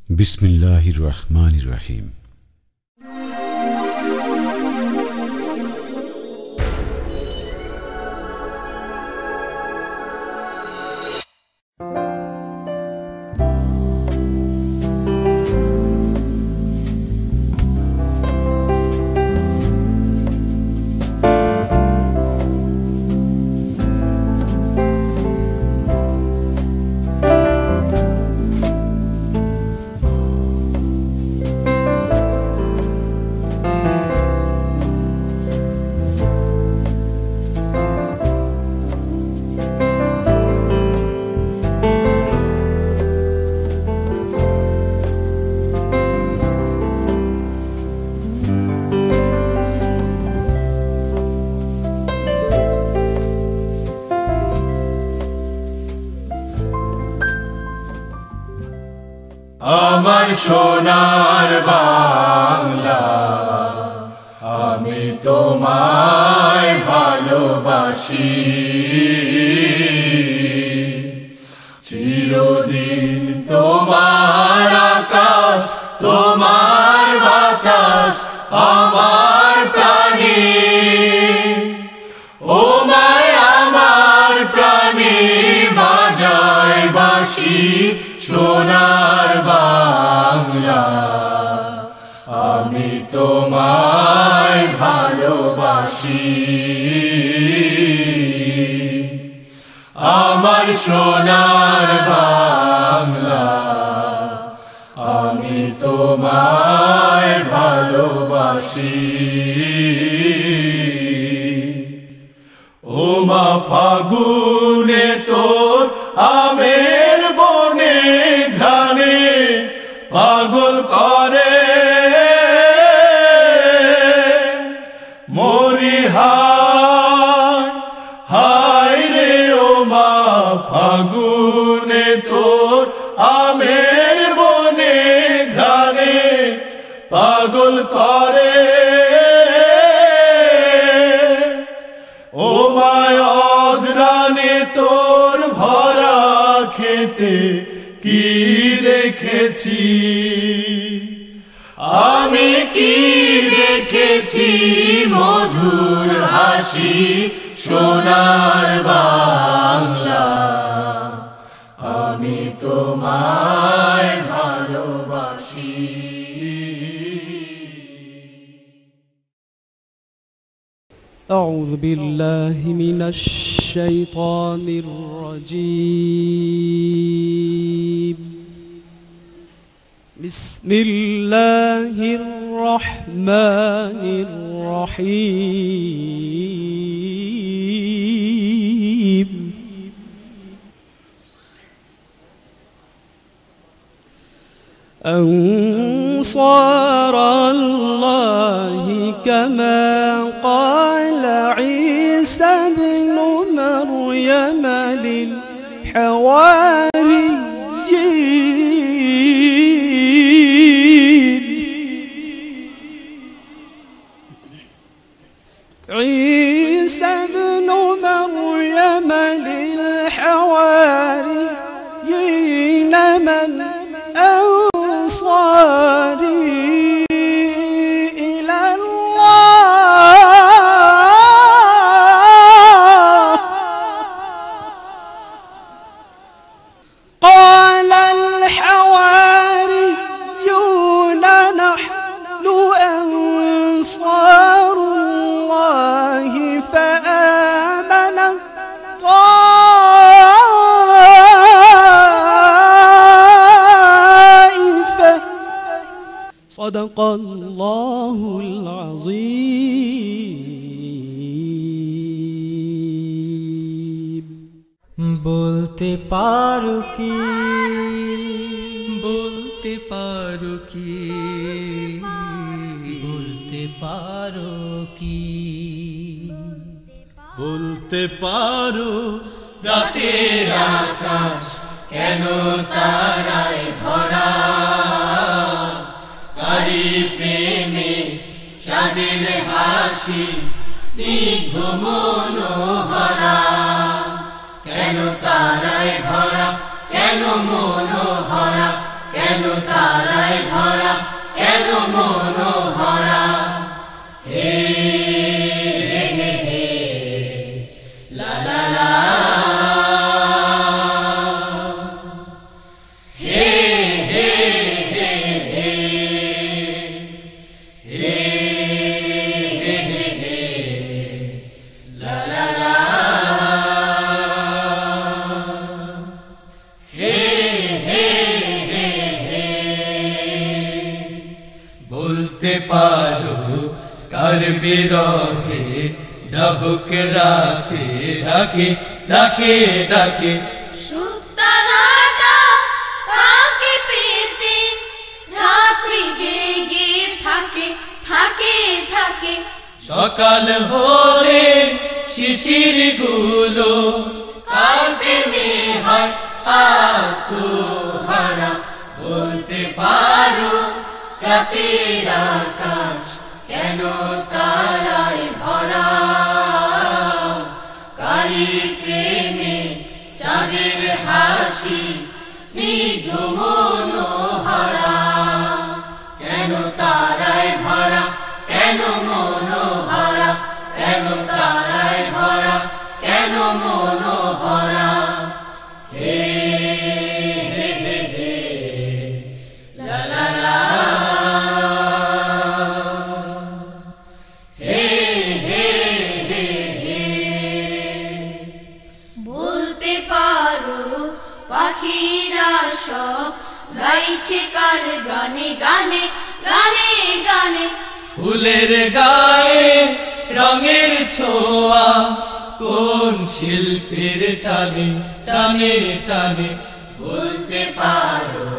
বিসমিল্লাহির রহমানির রহিম। আমার সোনার বাংলা, আমি তোমায় ভালোবাসি। চিরদিন তোমার আকাশ, তোমার বাতাস আমার প্রাণে। ও মায় আমার প্রাণে বাজায় বাঁশি সোনার বাংলা, আমি তোমায় ভালোবাসি। আমার সোনার বাংলা, আমি তোমায় ভালোবাসি। ও মা ফাগুনে তোর আমের বনে ঘ্রাণে পাগল করে মরি হায় হায় রে। ও মা ফাগুনে তোর আমের বনে ঘ্রাণে পাগল করে। ও মায় অঘ্রাণে তোর ভরা খেতে কি দেখেছি, আমি কি দেখেছি মধুর হাসি সোনার বাংলা, আমি তোমায় ভালোবাসি। أعوذ بالله من الشيطان الرجيم. بسم الله الرحمن الرحيم. أنصار الله كما قال عيسى ابن مريم للحواريين. عيسى ابن مريم للحواريين من أنصاري إلى الله؟ قال الحواريون نحن أنصار الله فآمن صدق الله العظيم. বলতে পারো কি, বলতে পারো কি, বলতে পারো কি, বলতে পারো রাতের আকাশ কেন তারায় ভরা, তারি প্রেমে চাঁদের হাসি স্নিগ্ধ মনোহরা। কেন তারায় ভরা, কেন মনোহরা, কেন তারায় ভরা, কেন মনোহরা। হে হে হে হে লা লা লা, হে হে হে হে হে হে হে হে লা লা লা, হে হে হে হে। বলতে পারো কার বিরহে ডাহুক রাতে ডাকে ডাকে ডাকে। সুতারাটা তাকে পেতে রাত্রি জেগে থাকে থাকে থাকে। সকাল হলে শিশির গুলো কার প্রেমে হয় আত্মহারা। বলতে পারো রাতের আকাশ কেন তারায় ভরা, কারি প্রেমে চাঁদের হাসি স্নিগ্ধ মনোহরা। কেন তারায় ভরা, কেন মনোহরা, কেন তারায় ভরা, কেন মনোহরা। হে হে হে হে লা লা লা, হে হে হে হে। বলতে পারো পাখিরা সব গাইছে কার গানে গানে গানে গানে। ফুলের গায়ে রঙের ছোঁয়া কোন শিল্পীর টানে টানে টানে। বলতে পারো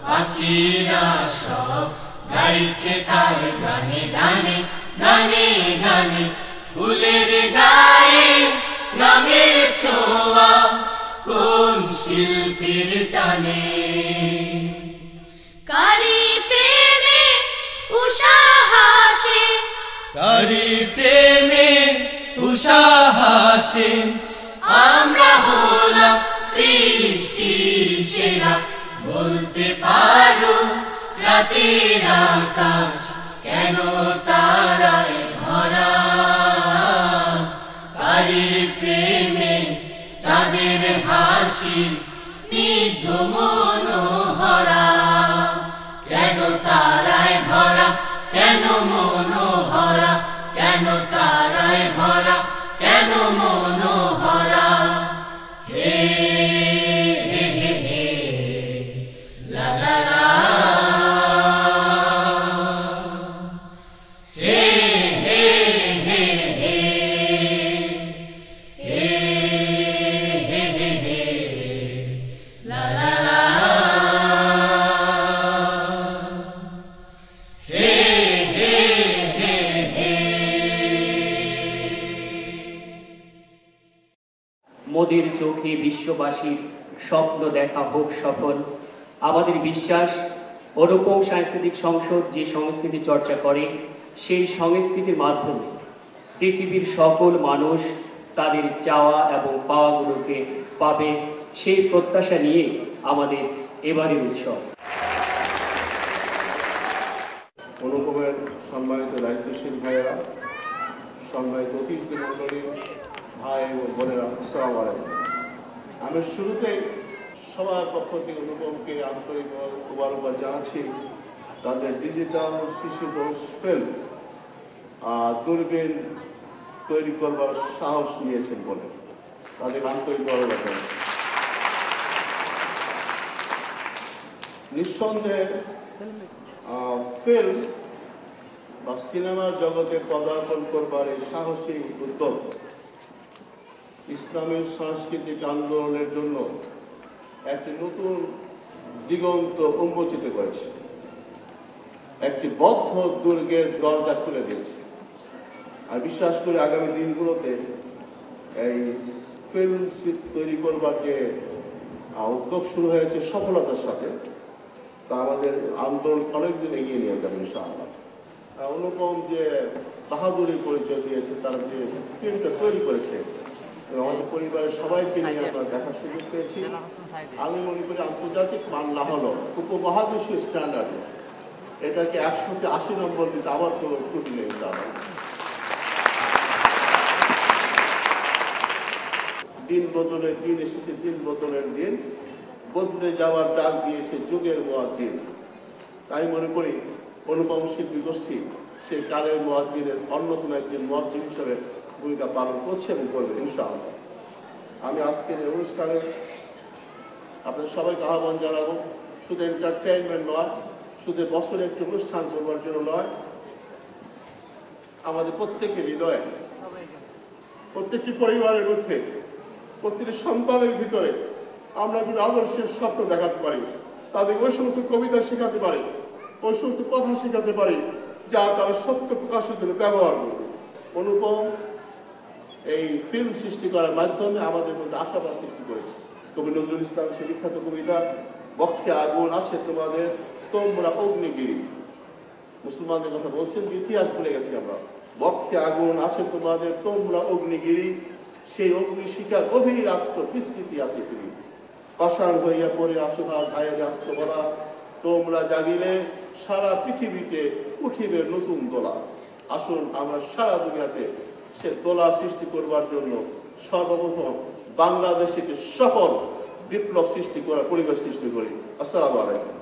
পাখিরা সব গাইছে কার গানে গানে গানে গানে। ফুলের গায়ে রঙের ছোঁয়া কোন শিল্পীর টানে। কারি প্রেমে উষা হাসে, কারি প্রেমে উষা হাসে। আমরা হলাম সৃষ্টির সেরা। বলতে পারো রাতের আকাশ কেন তারায় ভরা, কারি প্রেমে চাঁদের হাসি স্নিগ্ধ মনোহরা। কেন তারায় ভরা, কেন মনোহরা, কেন তারায় ভরা, কেন মনোহরা। হে হে হে হে লা লা লা, হে হে হে হে হে হে হে হে লা লা লা, হে হে হে হে। মোদের চোখে বিশ্ববাসীর স্বপ্ন দেখা হোক সফল। আমাদের বিশ্বাস অনুপম সাংস্কৃতিক সংসদ যে সংস্কৃতি চর্চা করে সেই সংস্কৃতির মাধ্যমে পৃথিবীর সকল মানুষ তাদের চাওয়া এবং পাওয়াগুলোকে পাবে, সেই প্রত্যাশা নিয়ে আমাদের এবারের উৎসব। অনুপমের সম্মানিত দায়িত্বশীল ভাইয়েরা, সম্মানিত অতিথি মণ্ডলী, ভাই ও বোনেরা, আসসালামু আলাইকুম। আমি শুরুতেই সবার পক্ষ থেকে অনুপমকে আন্তরিক মোবারকবাদ জানাচ্ছি তাদের ডিজিটাল শিশুতোষ ফিল্ম দূরবীন তৈরি করবার সাহস নিয়েছেন বলে তাদের আন্তরিক মোবারকবাদ জানাচ্ছি। নিঃসন্দেহে ফিল্ম বা সিনেমার জগতে পদার্পণ করবার এই সাহসী উদ্যোগ ইসলামী সাংস্কৃতিক আন্দোলনের জন্য একটি নতুন দিগন্ত উন্মোচিত করেছে, একটি বদ্ধ দুর্গের দরজা খুলে দিয়েছে। আর বিশ্বাস করে আগামী দিনগুলোতে এই ফিল্ম তৈরি করবার যে উদ্যোগ শুরু হয়েছে সফলতার সাথে, তা আমাদের আন্দোলন অনেকদিন এগিয়ে নিয়ে যাবে ইনশাআল্লাহ। অনুপম যে বাহাদুরি পরিচয় দিয়েছে, তারা যে ফিল্মটা তৈরি করেছে আমাদের পরিবারের সবাইকে নিয়ে আমরা দেখার সুযোগ পেয়েছি। আমি মনে করি আন্তর্জাতিক মান না হলো উপমহাদেশীয় স্ট্যান্ডার্ডে এটাকে 100তে 80 নম্বর দিতে আমার কোনো ত্রুটি নেই। দিন বদলে দিন এসেছে, দিন বদলের দিন, বদলে যাওয়ার ডাক দিয়েছে যুগের মুয়াজ্জিন। তাই মনে করি অনুপম শিল্পী গোষ্ঠী সেই কালের মুয়াজ্জিনের অন্যতম একজন মুয়াজ্জিন হিসেবে ভূমিকা পালন করছে এবং করবে ইনশাআল্লাহ। আমি আজকের এই অনুষ্ঠানে আপনাদের সবাইকে আহ্বান জানাবো, শুধু এন্টারটেইনমেন্ট নয়, শুধু বছরে একটি অনুষ্ঠান করবার জন্য নয়, আমাদের প্রত্যেকের হৃদয়ে, প্রত্যেকটি পরিবারের মধ্যে, প্রত্যেকটি সন্তানের ভিতরে আমরা যদি আদর্শের স্বপ্ন দেখাতে পারি, তাদের ওই সমস্ত কবিতা শেখাতে পারি, ওই সমস্ত কথা শেখাতে পারি যা তারা সত্য প্রকাশের জন্য ব্যবহার করবে। অনুপম এই ফিল্ম সৃষ্টি করার মাধ্যমে আমাদের মধ্যে আশাবাদ সৃষ্টি করেছে। কবি নজরুল ইসলাম সে বিখ্যাত কবিতা, বক্ষে আগুন আছে তোমাদের তোমরা অগ্নিগিরি, মুসলমানদের কথা বলছেন, ইতিহাস ভুলে গেছি আমরা। বক্ষে আগুন আছে তোমাদের তোমরা অগ্নিগিরি, সেই অগ্নি শিকার গভীর আত্মবিস্তৃতি আছে পৃথিবী, পাষাণ হইয়া পড়ে আছো না ঘায়ের আত্মবলা, তোমরা জাগিলে সারা পৃথিবীতে উঠিবে নতুন দোলা। আসুন আমরা সারা দুনিয়াতে সে দোলা সৃষ্টি করবার জন্য সর্বপ্রথম বাংলাদেশে একটি সফল বিপ্লব সৃষ্টি করা, পরিবেশ সৃষ্টি করি। আসসালামু আলাইকুম।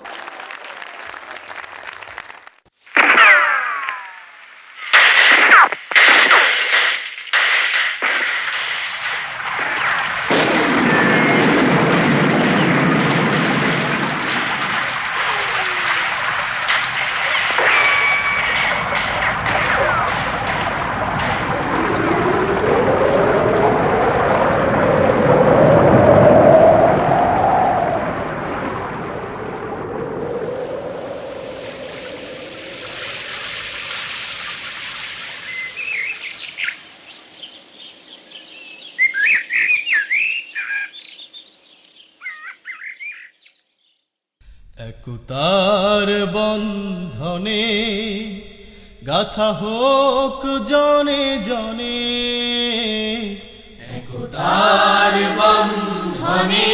একতার বন্ধনে গাথা হোক জনে জনে, একতার বন্ধনে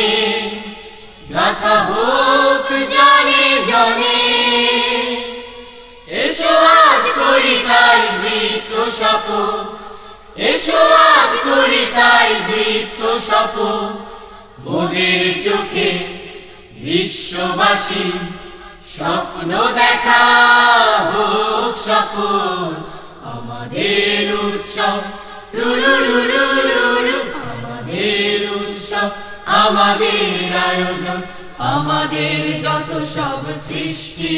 গাথা হোক জনে জনে, এসো আজ করি তাই বৃত্ত শপথ, এসো আজ করি তাই বৃত্ত শপথ, মোদের চোখে বিশ্ববাসী স্বপ্ন দেখা হোক সফল, আমাদের উৎসব রুরু রুরু রুরু, আমাদের উৎসব, আমাদের আয়োজন, আমাদের যত সব সৃষ্টি,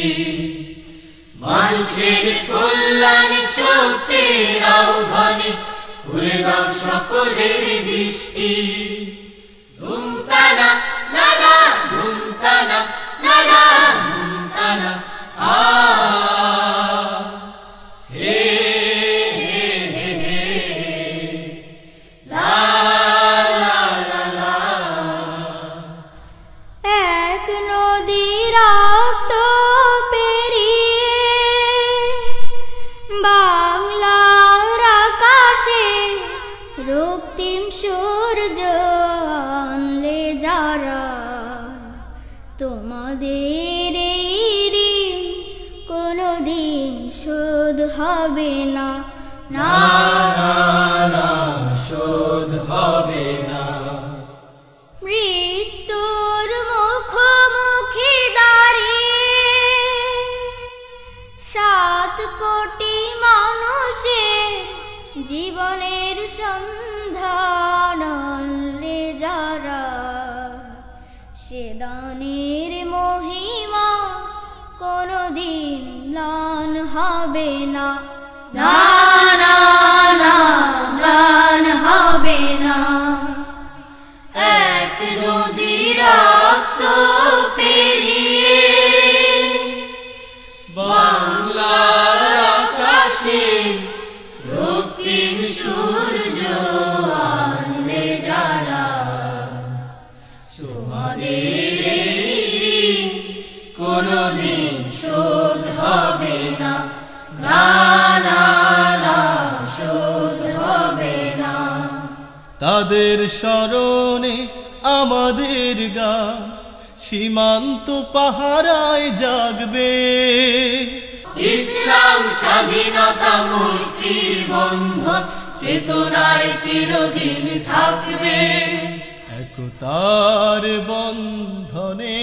মানুষের কল্যাণ সত্যের আহ্বানে খুলে দাও সকলের দৃষ্টি। ধুমতানা নানা ধুমতানা নানা ধুমতানা আ হে হে হে হে লা লা লা লা। এক নদী রক্ত পেরিয়ে বাংলার আকাশে রক্তিম সূর্য আনলে যারা, তোমাদের এই ঋণ কোনোদিন শোধ হবে না, না না না শোধ হবে না। মৃত্যুর মুখোমুখি দাঁড়িয়ে 7 কোটি মানুষের জীবনের সন্ধান আনলে যারা, সে দানের মহিমা কোনোদিন ম্লান হবে না, না না না ম্লান হবে না। এক নদী রক্ত পেরিয়ে বাংলার আকাশে রক্তিম সূর্য আনলে যারা, তোমাদের এই ঋণ কোনোদিন শোধ হবে না, না না না শোধ হবে না। তাদের স্মরণে আমাদের গান সীমান্ত পাহারায় জাগবে। ইসলাম স্বাধীনতা মৈত্রীর বন্ধন চেতনায় চিরদিন থাকবে। একতার বন্ধনে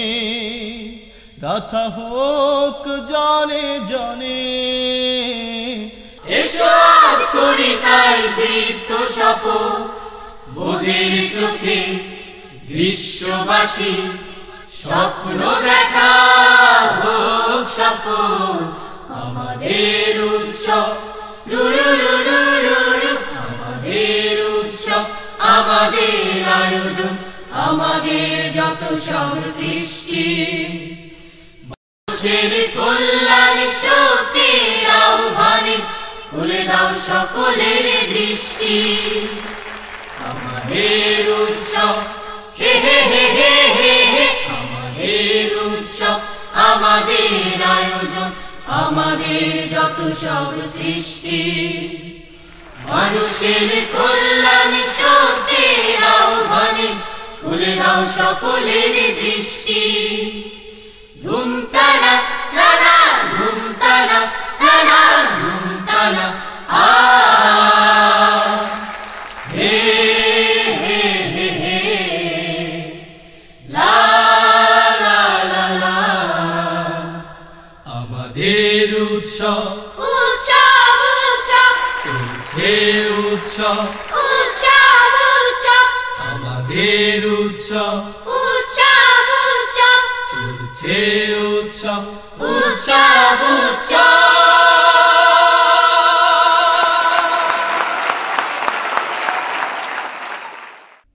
গাথা হোক জনে জনে। এসো আজ করি তাই দীপ্ত শপথ, মোদের চোখে বিশ্ববাসী স্বপ্ন দেখা হোক সফল। আমাদের উৎসব রুরু রুরু রুরু, আমাদের উৎসব আমাদের আয়োজন, আমাদের যত সব সৃষ্টি মানুষের কল্যাণ শক্তির আহ্বানে খুলে দাও সকলের দৃষ্টি। আমাদের উৎসব হে হে হে হে হে হে, আমাদের উৎসব আমাদের আয়োজন, আমাদের যত সব সৃষ্টি মানুষের কল্যাণ শক্তির আহ্বানে খুলে দাও সকলের দৃষ্টি। ধুমতানা নানা ধুমতানা নানা ধুমতানা আ হে হে হে হে লা লা লা লা। আমাদের উৎসব উৎসব উৎসব চলছে উৎসব, উৎসব উৎসব আমাদের উৎসব উৎসব উৎসব চলছে উৎসব, উৎসব উৎসব।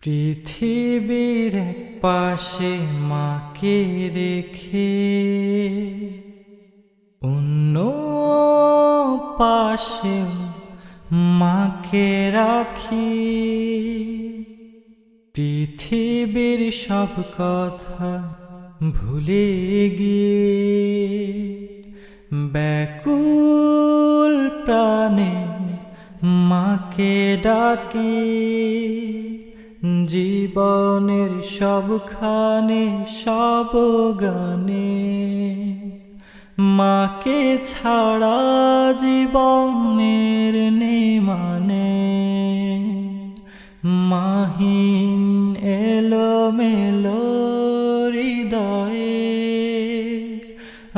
পৃথিবীর এক পাশে মাকে রেখে অন্য পাশে মাকে রাখি। পৃথিবীর সব কথা ভুলে গিয়ে ব্যাকুল প্রাণে মাকে ডাকি। জীবনের সবখানে সব গানে মাকে ছাড়া জীবনের নেমানে। মাহিন এলোমেলো হৃদয়ে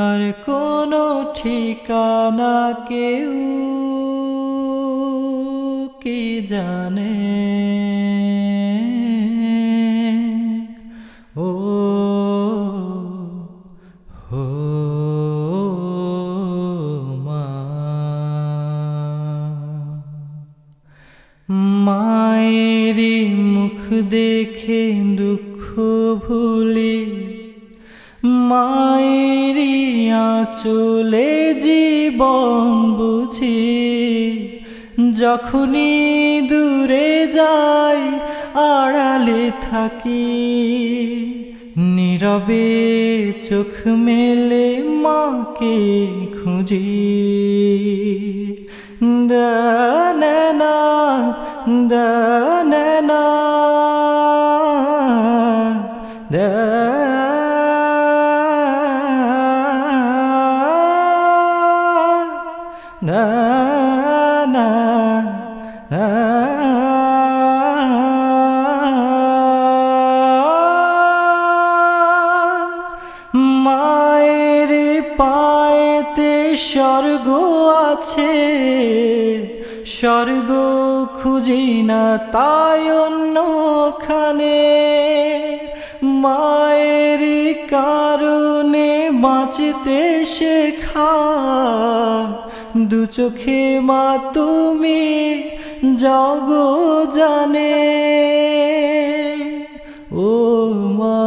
আর কোনো ঠিকানা কেউ কি জানে। ও হো মা, মায়েরই মুখ দেখে দুঃখ ভুলি, মায়েরই আঁচলে জীবন বুঝি। যখনই দূরে যাই আড়ালে থাকি, নীরবে চোখ মেলে মাকে খুঁজি। দানা দানা মায়ের পায়েতে স্বর্গ আছে, স্বর্গ খুঁজি না তাই অন্যখানে। মায়ের কারণে বাঁচতে শেখা, দু চোখে মা তুমি জগ জানে। ও মা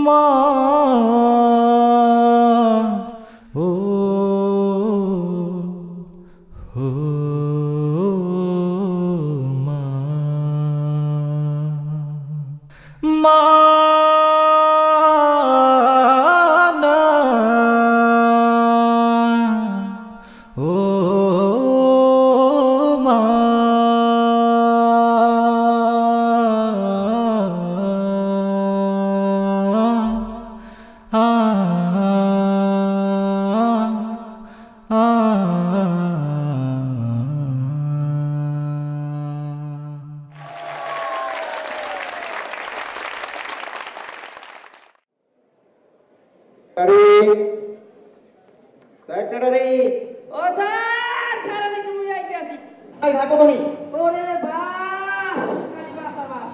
মা, ও হো মা, মা না, ও মা। সেক্রেটারি ও স্যার খারাপ একটু আইতে আছি। আই থাকো তুমি। ওরে বাস খালি বাস আর বাস।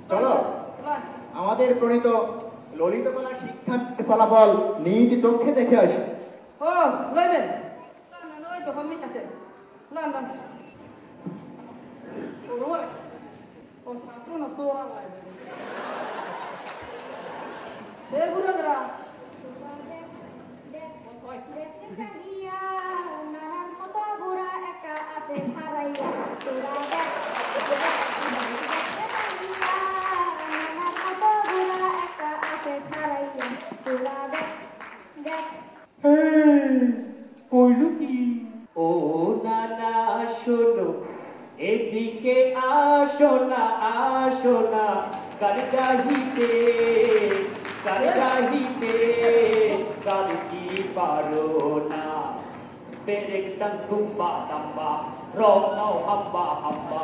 চলো আমাদের প্রণীত ললিত কলা শিক্ষার ফলাফল নিজ চোখে দেখে আসি। ও লইবেন না না ওই তো কমই আছে না না ওরে ও ছাত্র না সোরা লাগবে এ বুড়ারা দেখতে চাহিয়া নানান মতো বুড়া একা আছে হারাইয়া তোরা দেখ দেখতে চাহিয়া নানান মতো বুড়া একা আছে হারাইয়া তোরা দেখ দেখ কইলো কি ও নানা শোনো এদিকে আসো না কার গাহিতে কার কি পারো না পেরেকটান দুম্বা দাম্বা রকাও হাম্বা হাম্বা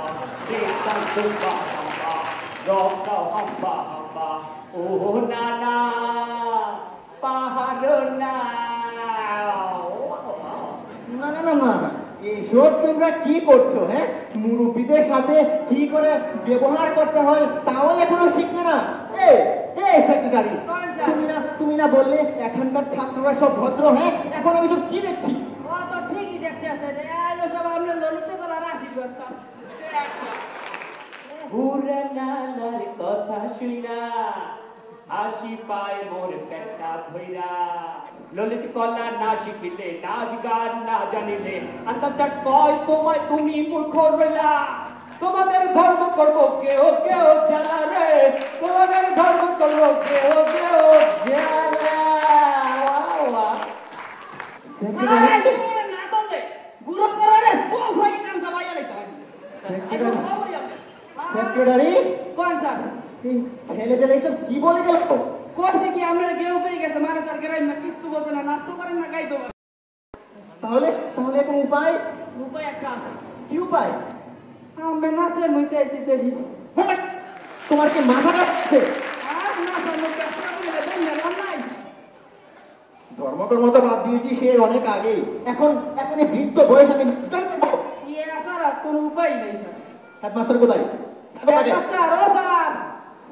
পেরেকটান দুম্বা দাম্বা রকাও হাম্বা হাম্বা ও নানা পাহাড় না না না না না এইসব তোমরা কি করছো? হ্যাঁ, মুরব্বীদের সাথে কি করে ব্যবহার করতে হয় তাও এখনো শিখলে না। সেক্রেটারি তুমি না বললে এখানকার ছাত্ররা সব ভদ্র? হ্যাঁ, এখন আমি সব কি দেখছি? ও তো ঠিকই দেখতে আছে রে আইলো সব আমরা ললিত কলার আশীর্বাদ স্যার বুড়া নানার কথা শুনা হাসি পায় মোর পেটটা ভইরা ললিত কলা না শিখিলে নাচ গান না জানিলে আন্তাচাট কয় তোমায় তুমি মূর্খ রইলা তোমাদের ধর্ম করব কেউ জানা রে তোমাদের ধর্ম করব কেউ জানা সেক্রেটারি কোন স্যার ছেলে পেলে এসব কি বলে গেল? কোর্সে কি আপনারা কেউ পেয়ে গেছে মানে স্যার গ্রাম না কিছু বলতে না নাস্তা করেন না গাইতে পারেন তাহলে কোনো উপায় একটা আছে কি উপায়? আমরা নাচের মধ্যে আইছি দেখি তোমার কি মাথা কাটছে? আর নাচের মধ্যে নাই ধর্মকর্ম তো বাদ দিয়েছি সে অনেক আগে। এখন এই বৃদ্ধ বয়স আমি ইয়ে স্যার কোনো উপায় নেই স্যার। হেডমাস্টার কোথায়? হেডমাস্টার ও স্যার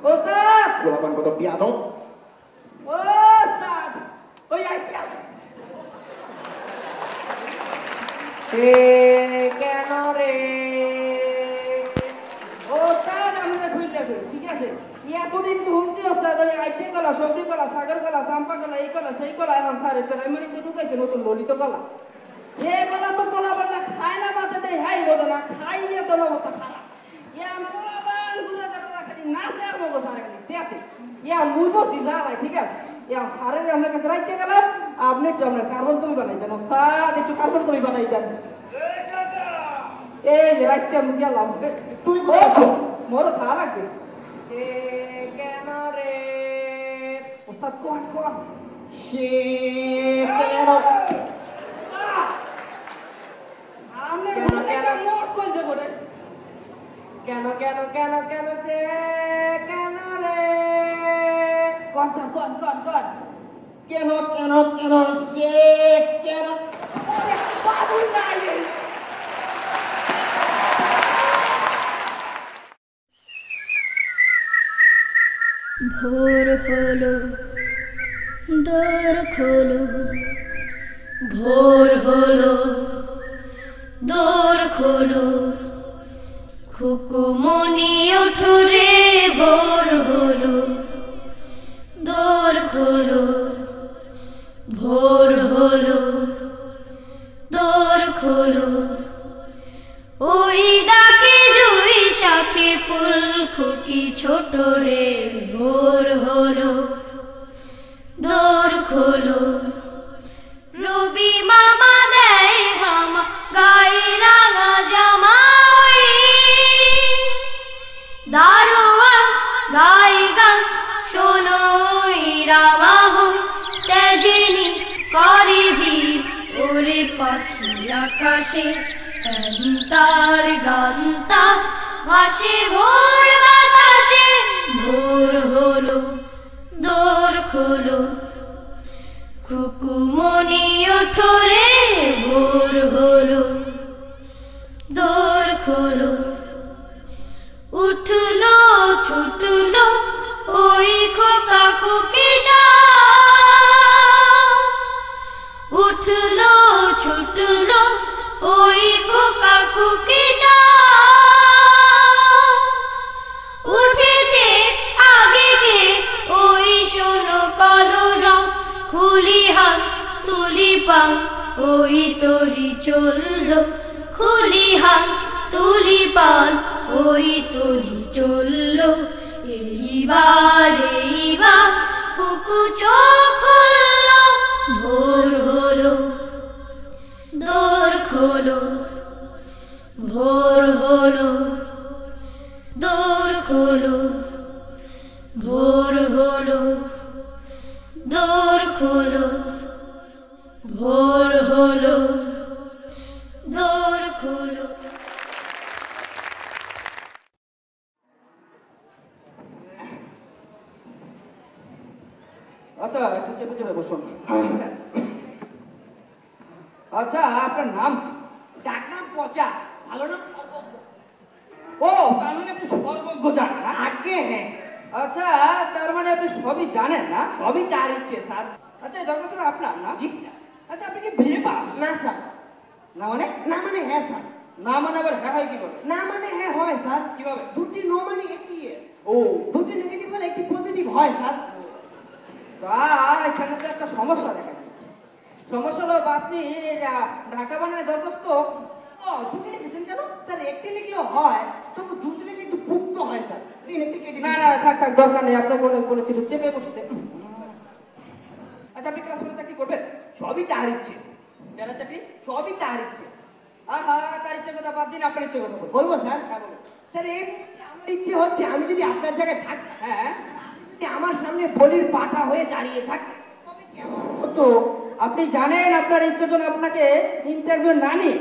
ওস্তাদ গোলাপান কত বিয়াদব ওস্তাদ ওই আইতে আছে সে কেন রে ওস্তাদ আমরা খুঁজলে করি ঠিক আছে এতদিন ঘুমছি ওস্তাদ ওই আইটে কলা সবজি কলা সাগর কলা চাম্পা কলা এই কলা সেই কলা এখন স্যারের প্রাইমারিতে ঢুকাইছে নতুন ললিত কলা এ কলা তো কলা বান্না খায় না মাথা দেয় হাই বোঝে না খাইয়ে তোর অবস্থা খারাপ ইয়ান কলা বান গুলো খালি নাচে আর মগো সারে খালি সেতে ইয়ান মুই পড়ছি জ্বালায় ঠিক আছে ইয়ান সারের আমরা কাছে রাইতে গেলাম আপনি একটু আপনার কার্বন কমি বানাই দেন ওস্তাদ একটু কার্বন কমি বানাই দেন এই যে রাইতে আমি গেলাম তুমি কোথায় আছো? মোর থা লাগবে সে কেন রে ওস্তাদ কোন সে কেন আমনে গুলোটা মোর কই যাব রে কেন সে কেন রে কোন কেন সে কেন বাবু নাই ভোর হলো দোর খোলো ভোর হলো দোর খোলো খুকুমনি ওঠো রে ভোর হলো দোর খোলো ভোর হলো দোর খোলো ওই ডাকে জুই শাখে ফুল খুকি ছোট রে ভোর হলো দোর খোলো রবি মামা দেয় হামা গায়ে রাঙা জামা দারোয়ান গায়ে গান শোনোই রামাহ তেজিনী করে ভিড় ওরে পাখি আকাশে তার গান্তা ভাসে ভোর বাতাসে ভোর হলো দোর খোলো খুকুমনি ওঠো রে ভোর হলো দোর খোলো উঠলো ছুটলো ওই খোকা খুকি উঠলো ছুটলো ওই খোকা খুকি উঠেছে আগে কে ওই শোনো কলরা খুলি হাত তুলি পা ওই তরি চললো খুলি হাত তুলি পাল ওই তরি চললো এইবার ফুকু চোখ খুললো ভোর হলো দোর খোলো ভোর হলো দোর খোলো ভোর হলো দোর খোলো ভোর হলো দোর খোলো। আচ্ছা একটু চেপে চেপে বসুন। আচ্ছা আপনার নাম? ডাক নাম পচা, ভালো নাম ও তার মানে আপনি সর্বজ্ঞ জানেন না? আগে হ্যাঁ। আচ্ছা তার মানে আপনি সবই জানেন না? সবই তার ইচ্ছে স্যার। আচ্ছা এই দরকার স্যার আপনার না? জি। আচ্ছা আপনি কি বিয়ে পাস? না স্যার। না মানে? না মানে হ্যাঁ স্যার। না মানে আবার হ্যাঁ হয় কি করে? না মানে হ্যাঁ হয় স্যার। কিভাবে? দুটি নো মানে একটি ইয়েস। ও দুটি নেগেটিভ হলে একটি পজিটিভ হয় স্যার। তা এখানে তো একটা সমস্যা দেখা যাচ্ছে। সমস্যা হলো আপনি ঢাকা বানানে দরখাস্ত দুটি লিখেছেন কেন স্যার? একটি লিখলেও হয়, তবু দুটি লিখলে একটু পুক্ত হয় স্যার। না না থাক থাক দরকার নেই, আপনাকে বলেছিল চেপে বসতে। আচ্ছা আপনি ক্লাস করে চাকরি করবেন? সবই তার ইচ্ছে। যারা চাকরি সবই তার ইচ্ছে। আহা তার ইচ্ছে কথা বাদ দিন, আপনার ইচ্ছে কথা বলুন। বলবো স্যার? হ্যাঁ বলুন। স্যার এই আমার ইচ্ছে হচ্ছে আমি যদি আপনার জায়গায় থাকতাম, হ্যাঁ আমার সামনে বলির পাঠা হয়ে দাঁড়িয়ে থাকতেন, তবে কেমন হতো? আপনি জানেন আপনার ইচ্ছে জন্য আপনাকে ইন্টারভিউ না নিয়ে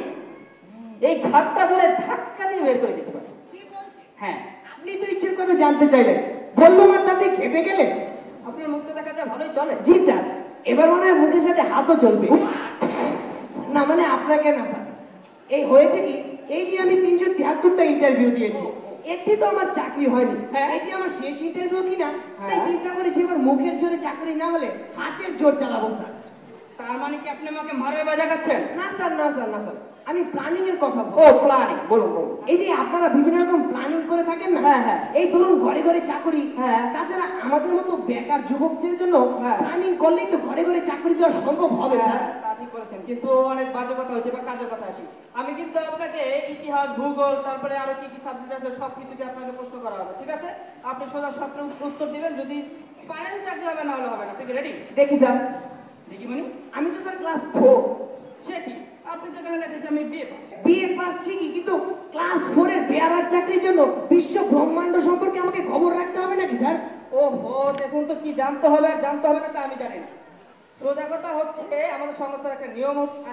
এই ঘাটটা ধরে ধাক্কা দিয়ে বের করে দিতে পারে। কি বলছেন? হ্যাঁ আপনি তো ইচ্ছের কথা জানতে চাইলেন, বললাম আর তাতে খেপে গেলেন। আপনার মুখটা দেখা যায় ভালোই চলে। জি স্যার, এবার মনে হয় মুখের সাথে হাতও চলবে। না মানে আপনাকে না স্যার, এই হয়েছে কি, এই নিয়ে আমি 373টা ইন্টারভিউ দিয়েছি, একটি তো আমার চাকরি হয়নি। এটি আমার শেষ ইন্টারভিউ কিনা, তাই চিন্তা করেছি এবার মুখের জোরে চাকরি না হলে হাতের জোর চালাবো স্যার। তার মানে কি আপনি আমাকে মারের বাজা খাচ্ছেন? না স্যার না স্যার না স্যার, আমি প্ল্যানিং এর কথা বলছি। ও প্ল্যানিং, বলুন বলুন। এই যে আপনারা বিভিন্ন রকম প্ল্যানিং করে থাকেন না, হ্যাঁ হ্যাঁ, এই ধরুন ঘরে ঘরে চাকরি, হ্যাঁ তাছাড়া আমাদের মতো বেকার যুবকদের জন্য প্ল্যানিং করলেই তো ঘরে ঘরে চাকরি দেওয়া সম্ভব হবে স্যার। তা ঠিক বলেছেন, কিন্তু অনেক বাজে কথা হচ্ছে। বা কাজের কথা আসি, আমি কিন্তু আপনাকে ইতিহাস, ভূগোল, তারপরে আরো কি কি সাবজেক্ট আছে সবকিছু দিয়ে আপনাকে প্রশ্ন করা হবে, ঠিক আছে? আপনি সোজা সবটা উত্তর দিবেন, যদি পারেন চাকরি হবে, না হলে হবে না। আপনি কি রেডি? দেখি স্যার। দেখি মানে? আমি তো স্যার ক্লাস 4। সে কি, আপনি যেখানে লেখেছে আমি বিয়ে পাস। বিএ পাস ঠিকই, কিন্তু ক্লাস 4 এর বেয়ারার চাকরির জন্য বিশ্ব ব্রহ্মাণ্ড সম্পর্কে আমাকে খবর রাখতে হবে নাকি স্যার? ওহো, দেখুন তো কি জানতে হবে আর জানতে হবে না তা আমি জানি না। সোজা কথা হচ্ছে আমাদের সংস্থার একটা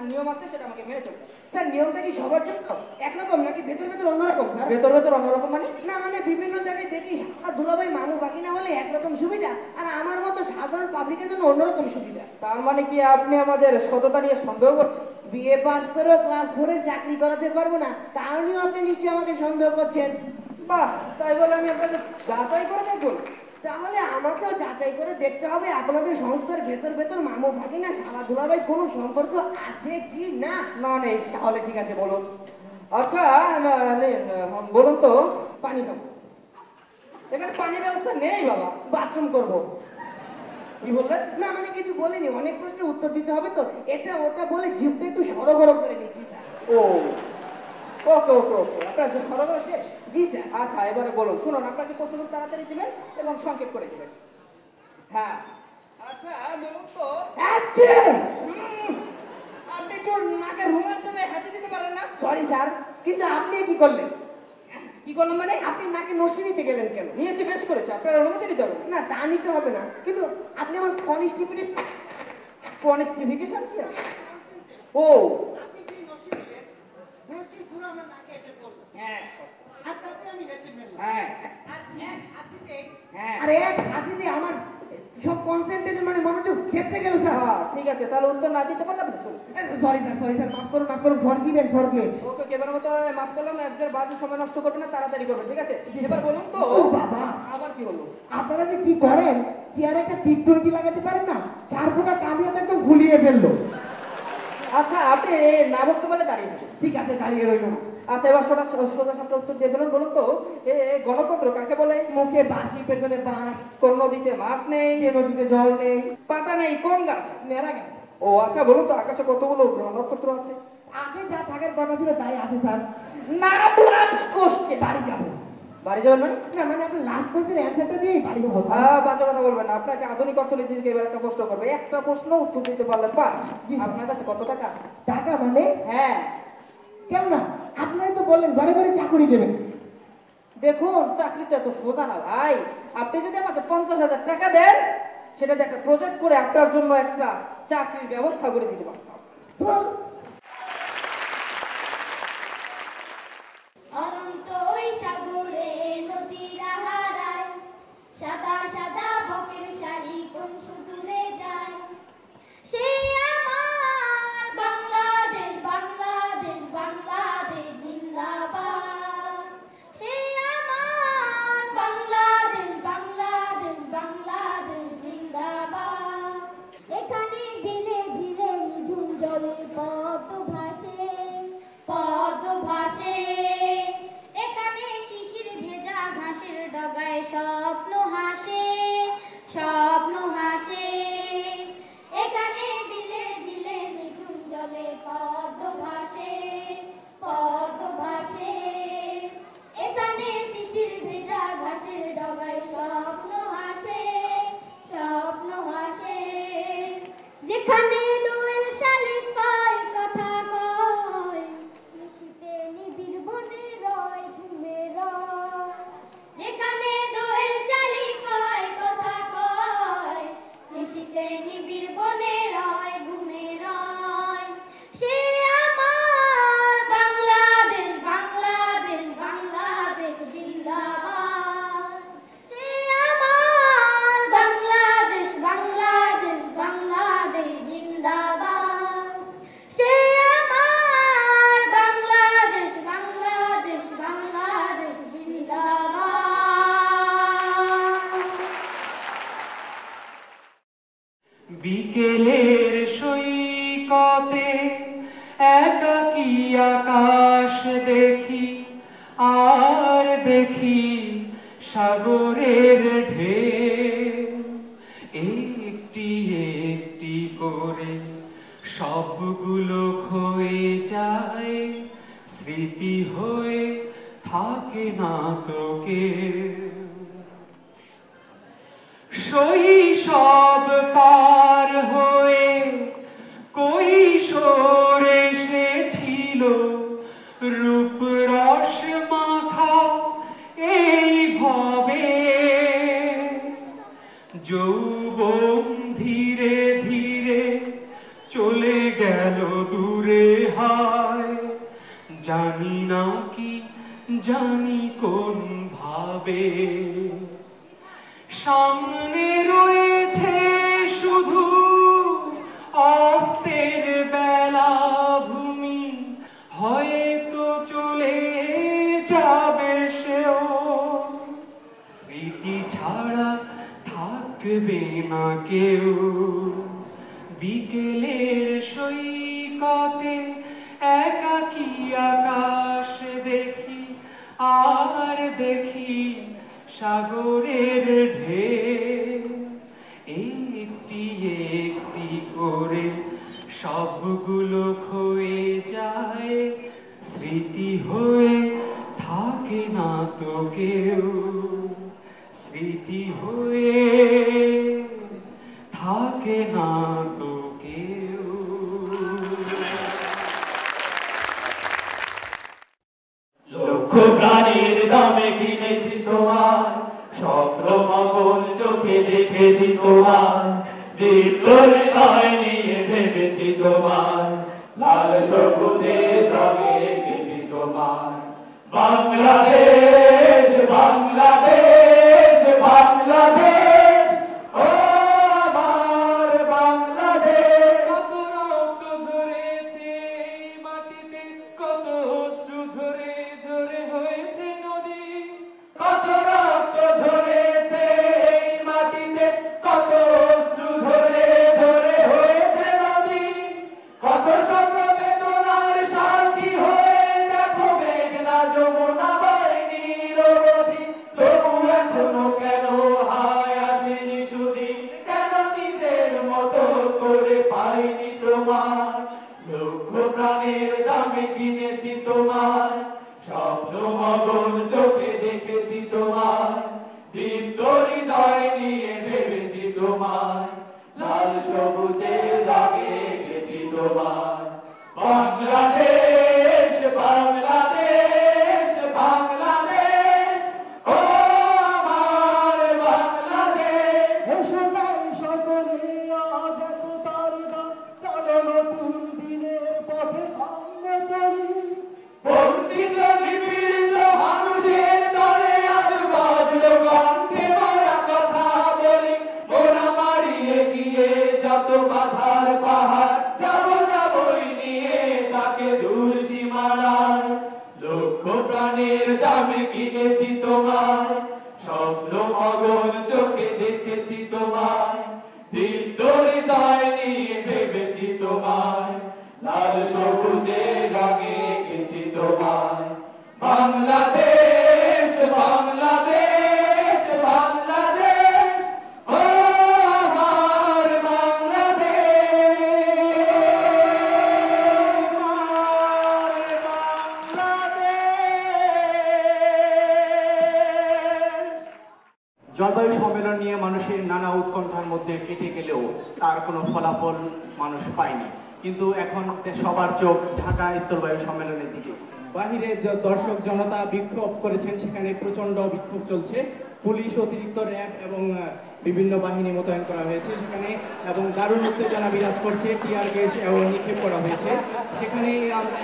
নিয়ম আছে, সেটা আমাকে মেনে চলতে হবে। স্যার নিয়মটা কি সবার জন্য একরকম নাকি ভেতর ভেতর অন্যরকম স্যার? ভেতর ভেতর অন্যরকম মানে? না মানে বিভিন্ন জায়গায় দেখি সাদা দুলাভাই মামু বাকি না হলে একরকম সুবিধা, আর আমার মতো সাধারণ পাবলিকের জন্য অন্যরকম সুবিধা। তার মানে কি আপনি আমাদের সততা নিয়ে সন্দেহ করছেন? বিএ পাস করে ক্লাস 4 এর চাকরি করাতে পারবো না, তাও নিয়েও আপনি নিশ্চয়ই আমাকে সন্দেহ করছেন। বাহ, তাই বলে আমি আপনাকে যাচাই করে দেখবো? তাহলে আমাকেও যাচাই করে দেখতে হবে আপনাদের সংস্থার ভেতর ভেতর মামু ভাগিনা শালা দুলাভাই কোনো সম্পর্ক আছে কি না। না নেই, তাহলে ঠিক আছে বলুন। আচ্ছা বলুন তো, পানি খাবো। এখানে পানির ব্যবস্থা নেই বাবা, বাথরুম করব। কি বললেন? না মানে কিছু বলিনি, অনেক প্রশ্নের উত্তর দিতে হবে তো, এটা ওটা বলে জিভটা একটু সরগরম করে নিচ্ছি স্যার। ও ওকে ওকে ওকে, আপনার সরগরম শেষ? জি স্যার। আচ্ছা এবারে বলুন, শুনুন, আপনাকে প্রশ্ন তাড়াতাড়ি দিবেন এবং সংক্ষেপ করে দিবেন। হ্যাঁ আচ্ছা বলুন তো, আপনি একটু নাকে রুমাল চেপে হাঁচি দিতে পারেন না? সরি স্যার, কিন্তু আপনি কি করলেন? কি করলাম মানে? আপনি নাকে নসি নিতে গেলেন কেন? নিয়েছি, বেশ করেছে, আপনার অনুমতি নিতে হবে না। তা নিতে হবে না, কিন্তু আপনি আমার কনস্টিফিকেশন কি? ও আপনি কি নসি নিলেন? নসি পুরো আমার নাকে এসে পড়লো। হ্যাঁ, আর তাতে আমি হেঁচে ফেললাম। হ্যাঁ, আর এক হাঁচিতে হ্যাঁ, আর এক হাঁচিতে আমার সব কনসেন্ট্রেশন মানে মনোযোগ ক্ষেত্রে গেল স্যার। ঠিক আছে, তাহলে উত্তর না দিতে পারলে আপনি চলুন। সরি স্যার মাফ করুন ফরগিভ ওকে, এবার মতো মাফ করলাম। একদের বাজে সময় নষ্ট করবেন না, তাড়াতাড়ি করবেন, ঠিক আছে? এবার বলুন তো। ও বাবা, আবার কি হলো? আপনারা যে কি করেন, চেয়ারে একটা টি20 লাগাতে পারেন না? চার ফোঁটা কামিয়ে তো একদম ফুলিয়ে ফেললো। আচ্ছা, আপনি না বসতে পারলে দাঁড়িয়ে থাকুন। ঠিক আছে, দাঁড়িয়ে রইল না। আচ্ছা, এবার সোজা সাপটা উত্তর দিয়ে ফেলুন। বলুন তো, গণতন্ত্র কাকে বলে? মুখে বাঁশি, পেছনে বাঁশ। কোন নদীতে মাছ নেই, যে নদীতে জল নেই। পাতা নেই কোন গাছ? মেরা গেছে। ও আচ্ছা, বলুন তো আকাশে কতগুলো গ্রহ নক্ষত্র আছে? আগে যা থাকার কথা ছিল তাই আছে স্যার। না, লাস্ট কোশ্চেন। বাড়ি যাবো। বাড়ি যাবেন মানে? না মানে আপনি লাস্ট কোশ্চেনের অ্যানসারটা দিয়ে বাড়ি যাবো। বাজে কথা বলবেন না। আপনাকে আধুনিক অর্থনীতি থেকে এবার একটা প্রশ্ন করবে। একটা প্রশ্ন উত্তর দিতে পারলে পাস। আপনার কাছে কত টাকা আছে? টাকা মানে? হ্যাঁ। কেন না, আপনারাই তো বললেন ঘরে ঘরে চাকরি দেবেন। দেখুন, চাকরিটা তো সোজা না ভাই। আপনি যদি আমাকে 50,000 টাকা দেন, সেটাতে একটা প্রজেক্ট করে আপনার জন্য একটা চাকরির ব্যবস্থা করে দিতে পারতাম। অনন্ত ওই সাগরে নদীরা হারায়, সাদা সাদা বকের শাড়ি কোন সুদূরে যায়। সেই আমার বাংলাদেশ, বাংলাদেশ, বাংলাদেশ জিন্দাবাদ। সেই আমার বাংলাদেশ, বাংলাদেশ, বাংলাদেশ জিন্দাবাদ। এখানে বিলে ঝিলে নিঝুম জলে পদ্ম ভাসে, পদ্ম ভাসে। এখানে শিশির ভেজা ঘাসের ডগায় স্বপ্ন হাসে, স্বপ্ন হাসে। এখানে বিলে ঝিলে নিঝুম জলে পদ্ম ভাসে, পদ্ম ভাসে। এখানে শিশির ভেজা ঘাসের ডগায় স্বপ্ন হাসে, স্বপ্ন হাসে। যেখানে দোয়েল শালিক কয় কথা কয়, নিশীথে নিবিড় বনে রয় ঘুমে রয়। যেখানে দোয়েল শালিক কয় কথা কয়, নিশীথে নিবিড় বনে রয় ঘুমে রয়। সে আমার বাংলাদেশ, বাংলাদেশ, বাংলাদেশ জিন্দাবাদ। সে আমার বাংলাদেশ, বাংলাদেশ, বাংলাদেশ জিন্দাবাদ। সে আমার বাংলাদেশ, বাংলাদেশ, বাংলাদেশ জিন্দাবাদ। বিকেলের সৈকতে একাকী আকাশ দেখি, আর দেখি সাগরের ঢেউ। একটি একটি করে সবগুলো ক্ষয়ে যায়, স্মৃতি হয়ে থাকে না তো কেউ। শৈশব পার হয়ে কৈশোর এসেছিল, রূপ রস মাখা এই ভবে। যৌবন ধীরে ধীরে চলে গেল দূরে হায়, জানি না কি জানি কোন ভাবে। সামনে রয়েছে শুধু অস্তের বেলা ভূমি, হয়তো চলে যাবে সেও। স্মৃতি ছাড়া থাকবে না কেউ। বিকেলের সৈকতে একাকী আকাশ দেখি, আর দেখি সাগরের ঢেউ। একটি একটি করে সবগুলো ক্ষয়ে যায়, স্মৃতি হয়ে থাকে না তো কেউ। স্মৃতি হয়ে থাকে না তো কেউ। লক্ষ প্রাণীর দামে কিনেছি তোমার, স্বপ্ন মগন চোখে দেখেছি তোমার, হৃদয় নিয়ে ভেবেছি তোমার, লাল সবুজের রঙে এঁকেছি তোমার। বাংলাদেশ, বাংলাদেশ, বাংলাদেশ, ও তোমার, লক্ষ প্রাণের দামে কিনেছি তোমার, স্বপ্ন মগন চোখে দেখেছি তোমার, দীপ্ত হৃদয় নিয়ে ভেবেছি তোমার, লাল সবুজে দাগে গেছি তোমার। বাংলাদেশ বাংলাদেশ বাংলাদেশ, ও আমার বাংলাদেশ। এসো তাই সকলে আজ এত তারিকা, চলো নতুন দিনের পথে সামনে চলি। বঞ্চিত নিপীড়িত মানুষের দলে আজ বাজলো কণ্ঠে মারা কথা বলি, মোরা মারিয়ে গিয়ে যত বাধার পাহাড়, যাবো যাবই নিয়ে তাকে দূর সীমানায়। লক্ষ প্রাণের দামে কিনেছি তোমার, স্বপ্ন মগন চোখে দেখেছি তোমার, দীপ্ত হৃদয় নিয়ে ভেবেছি তোমার, লাল সবুজে রঙে গেছি তোমার। বাংলাদেশ বাংলাদেশ বাংলাদেশ, ও আমার বাংলাদেশ। জলবায়ু সম্মেলন নিয়ে মানুষের নানা উৎকণ্ঠার মধ্যে কেটে গেলেও তার কোনো ফলাফল মানুষ পায়নি, কিন্তু এখন সবার চোখ ঢাকা স্থলবায়ু সম্মেলনের দিকে। বাহিরে দর্শক জনতা বিক্ষোভ করেছেন, সেখানে প্রচন্ড বিক্ষোভ চলছে। পুলিশ, অতিরিক্ত র্যাব এবং বিভিন্ন বাহিনী মোতায়েন করা হয়েছে সেখানে, এবং দারুণ উত্তেজনা বিরাজ করছে, টিয়ার গ্যাস এবং নিক্ষেপ করা হয়েছে সেখানে।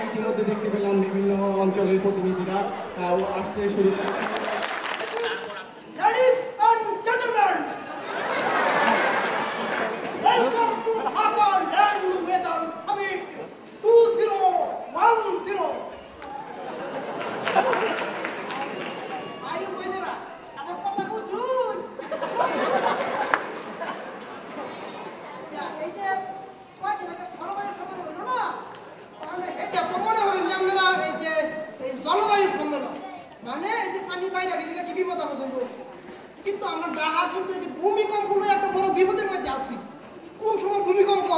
ইতিমধ্যে দেখতে পেলাম বিভিন্ন অঞ্চলের প্রতিনিধিরা আসতে শুরু করেছে। Ladies and gentlemen, welcome to Dhaka Land Weather Summit 2010. Ayo boydera, apa kota kujun? Ya, এই যে কয়দিন আগে জলবায়ু সম্মেলন হলো না, তাহলে এটা তো মনে হলো যে আমরা এই যে এই জলবায়ু সম্মেলন মানে এই যে পানি বাইরে গেলে কি বিপদ আপদ হইব, কিন্তু আমরা ডাহা কিন্তু এই যে ভূমিকম্প হলো একটা বড় বিপদের মধ্যে আছি। কোন সময় ভূমিকম্প?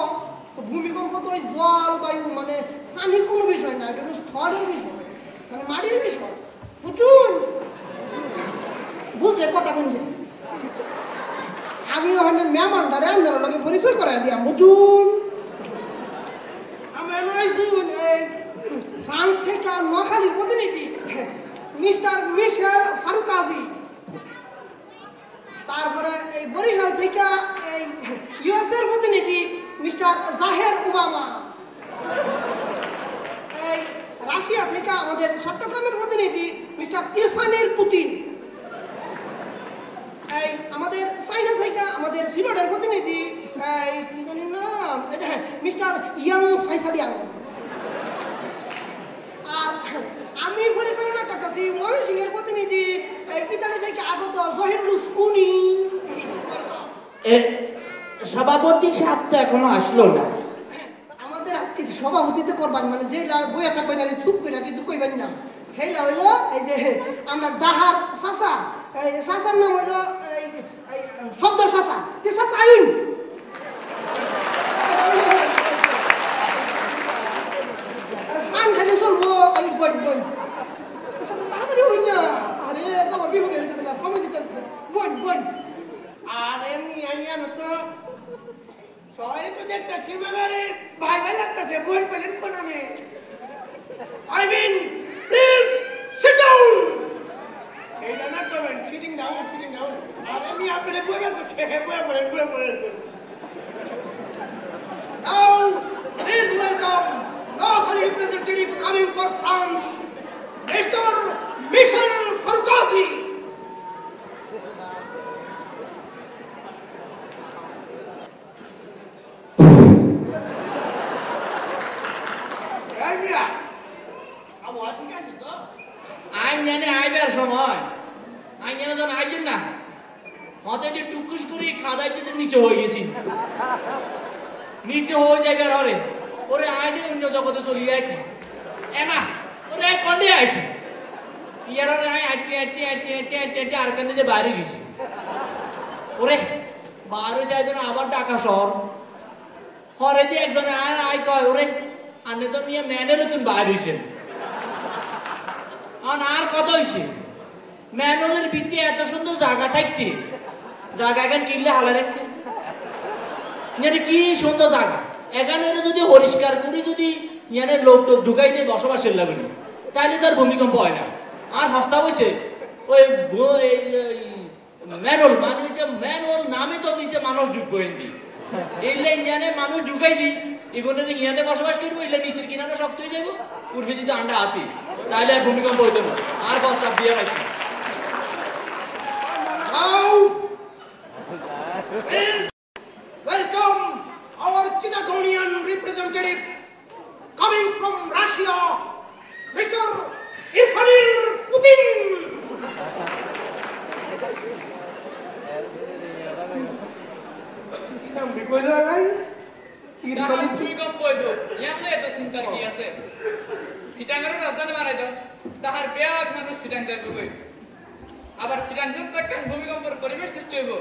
ভূমিকম্প তো ওই জল বায়ু মানে পানির কোনো বিষয় না, এটা হলো স্থলের বিষয়, মানে মাটির বিষয়। বুঝুন বুঝে কথা শুনছে, আমি ওখানে মেহমানদারে আপনার লগে পরিচয় করাই দিলাম। বুঝুন আমরা নয়জন এই ফ্রান্স থেকে নোয়াখালীর প্রতিনিধি মিস্টার মিশেল ফারুকাজি, তারপরে এই বরিশাল থেকে এই ইউএস এর প্রতিনিধি মিস্টার জাহের ওবামা, এই রাশিয়া থেকে আমাদের চট্টগ্রামের প্রতিনিধি মিস্টার ইরফানের পুতিন, এই আমাদের চাইনা থেকে আমাদের সিলেটের প্রতিনিধি এই কি জানি নাম মিস্টার ইয়াং ফাইসালিয়াং, আর আমি পরিচালনা করতেছি ময়মনসিংহের প্রতিনিধি ইতালি থেকে আগত জহিরুল স্কুনি। সভাপতি সাহেব তো এখনো আসলো না। আমাদের আজকে সভাপতিত্ব করবেন মানে যে বইয়া থাকবেন আর চুপ করে কিছু কইবেন না, সেইলা হইলো এই যে আমরা ডাহার চাচা, এই চাচার নাম হইলো শব্দর চাচা, যে চাচা আইন পান খাইলে চলবো। আই বই বই চাচা তাড়াতাড়ি হইন না, আরে তোমার বিপদে যেতে না, সময় দিতে বই বই। আর এমনি আইয়া তো সবাই তো দেখতেছি মানে ভাই ভাই লাগতেছে, বই পেলেন কোনামে। I mean, please sit down. এইটা না করবেন, sitting down, sitting down. আর এমনি আপনারা বই বের করছে, বই পড়েন, বই পড়েন। Now, please welcome local representative coming for France, Mr. Michel Farkazi. আইন জানে আইবার সময় আইন জানে যখন আইছেন না হতে যে টুকুস করে খাদায় যদি নিচে হয়ে গেছি, নিচে হয়ে যাইবার হরে ওরে আইতে অন্য জগতে চলিয়ে আইছি এনা ওরে কন্ডে আইছি ইয়ার ওরে আই আইটি আইটি আইটি আইটি আইটি আইটি আর কানে যে বাইরে গেছি ওরে বাইরে যাই জন্য আবার ঢাকা শহর হরে যে একজন আর আই কয় ওরে আনে তো মিয়া ম্যানের তুমি বাইরে হইছেন আর কত হইছে ম্যানুয়ালের ভিত্তি এত সুন্দর জায়গা থাকতে জায়গা এখানে কিনলে হালা রাখছে মানে কি সুন্দর জায়গা এখানে যদি পরিষ্কার করে যদি মানে লোক টোক ঢুকাইতে বসবাসের লাগবে তাহলে তার ভূমিকম্প হয় না আর হস্তা হয়েছে ওই ম্যানুয়াল মানে যে ম্যানুয়াল নামে তো দিয়েছে মানুষ ঢুকবো এমনি এলে ইয়ানে মানুষ ঢুকাই দিই এগুলো ইয়ানে বসবাস করবো এলে নিচের কিনারে শক্ত হয়ে যাবো উর্ফে যদি আন্ডা আসি তাহলে আর ভূমিকম্প হইতো না আর প্রস্তাব দিয়ে পাইছি Welcome our Chittagonian representative coming from Russia, Mr. Vladimir Putin. নাম বিকইলো আলাই তাহলে ভূমিকম্প হইবো ইয়ামলে এত চিন্তার কি আছে চিটাঙ্গের রাজধানী মারাই দাও তাহার ব্যাগ মানুষ চিটাং যাইবো কই আবার চিটাং যে তখন ভূমিকম্পের পরিবেশ সৃষ্টি হইব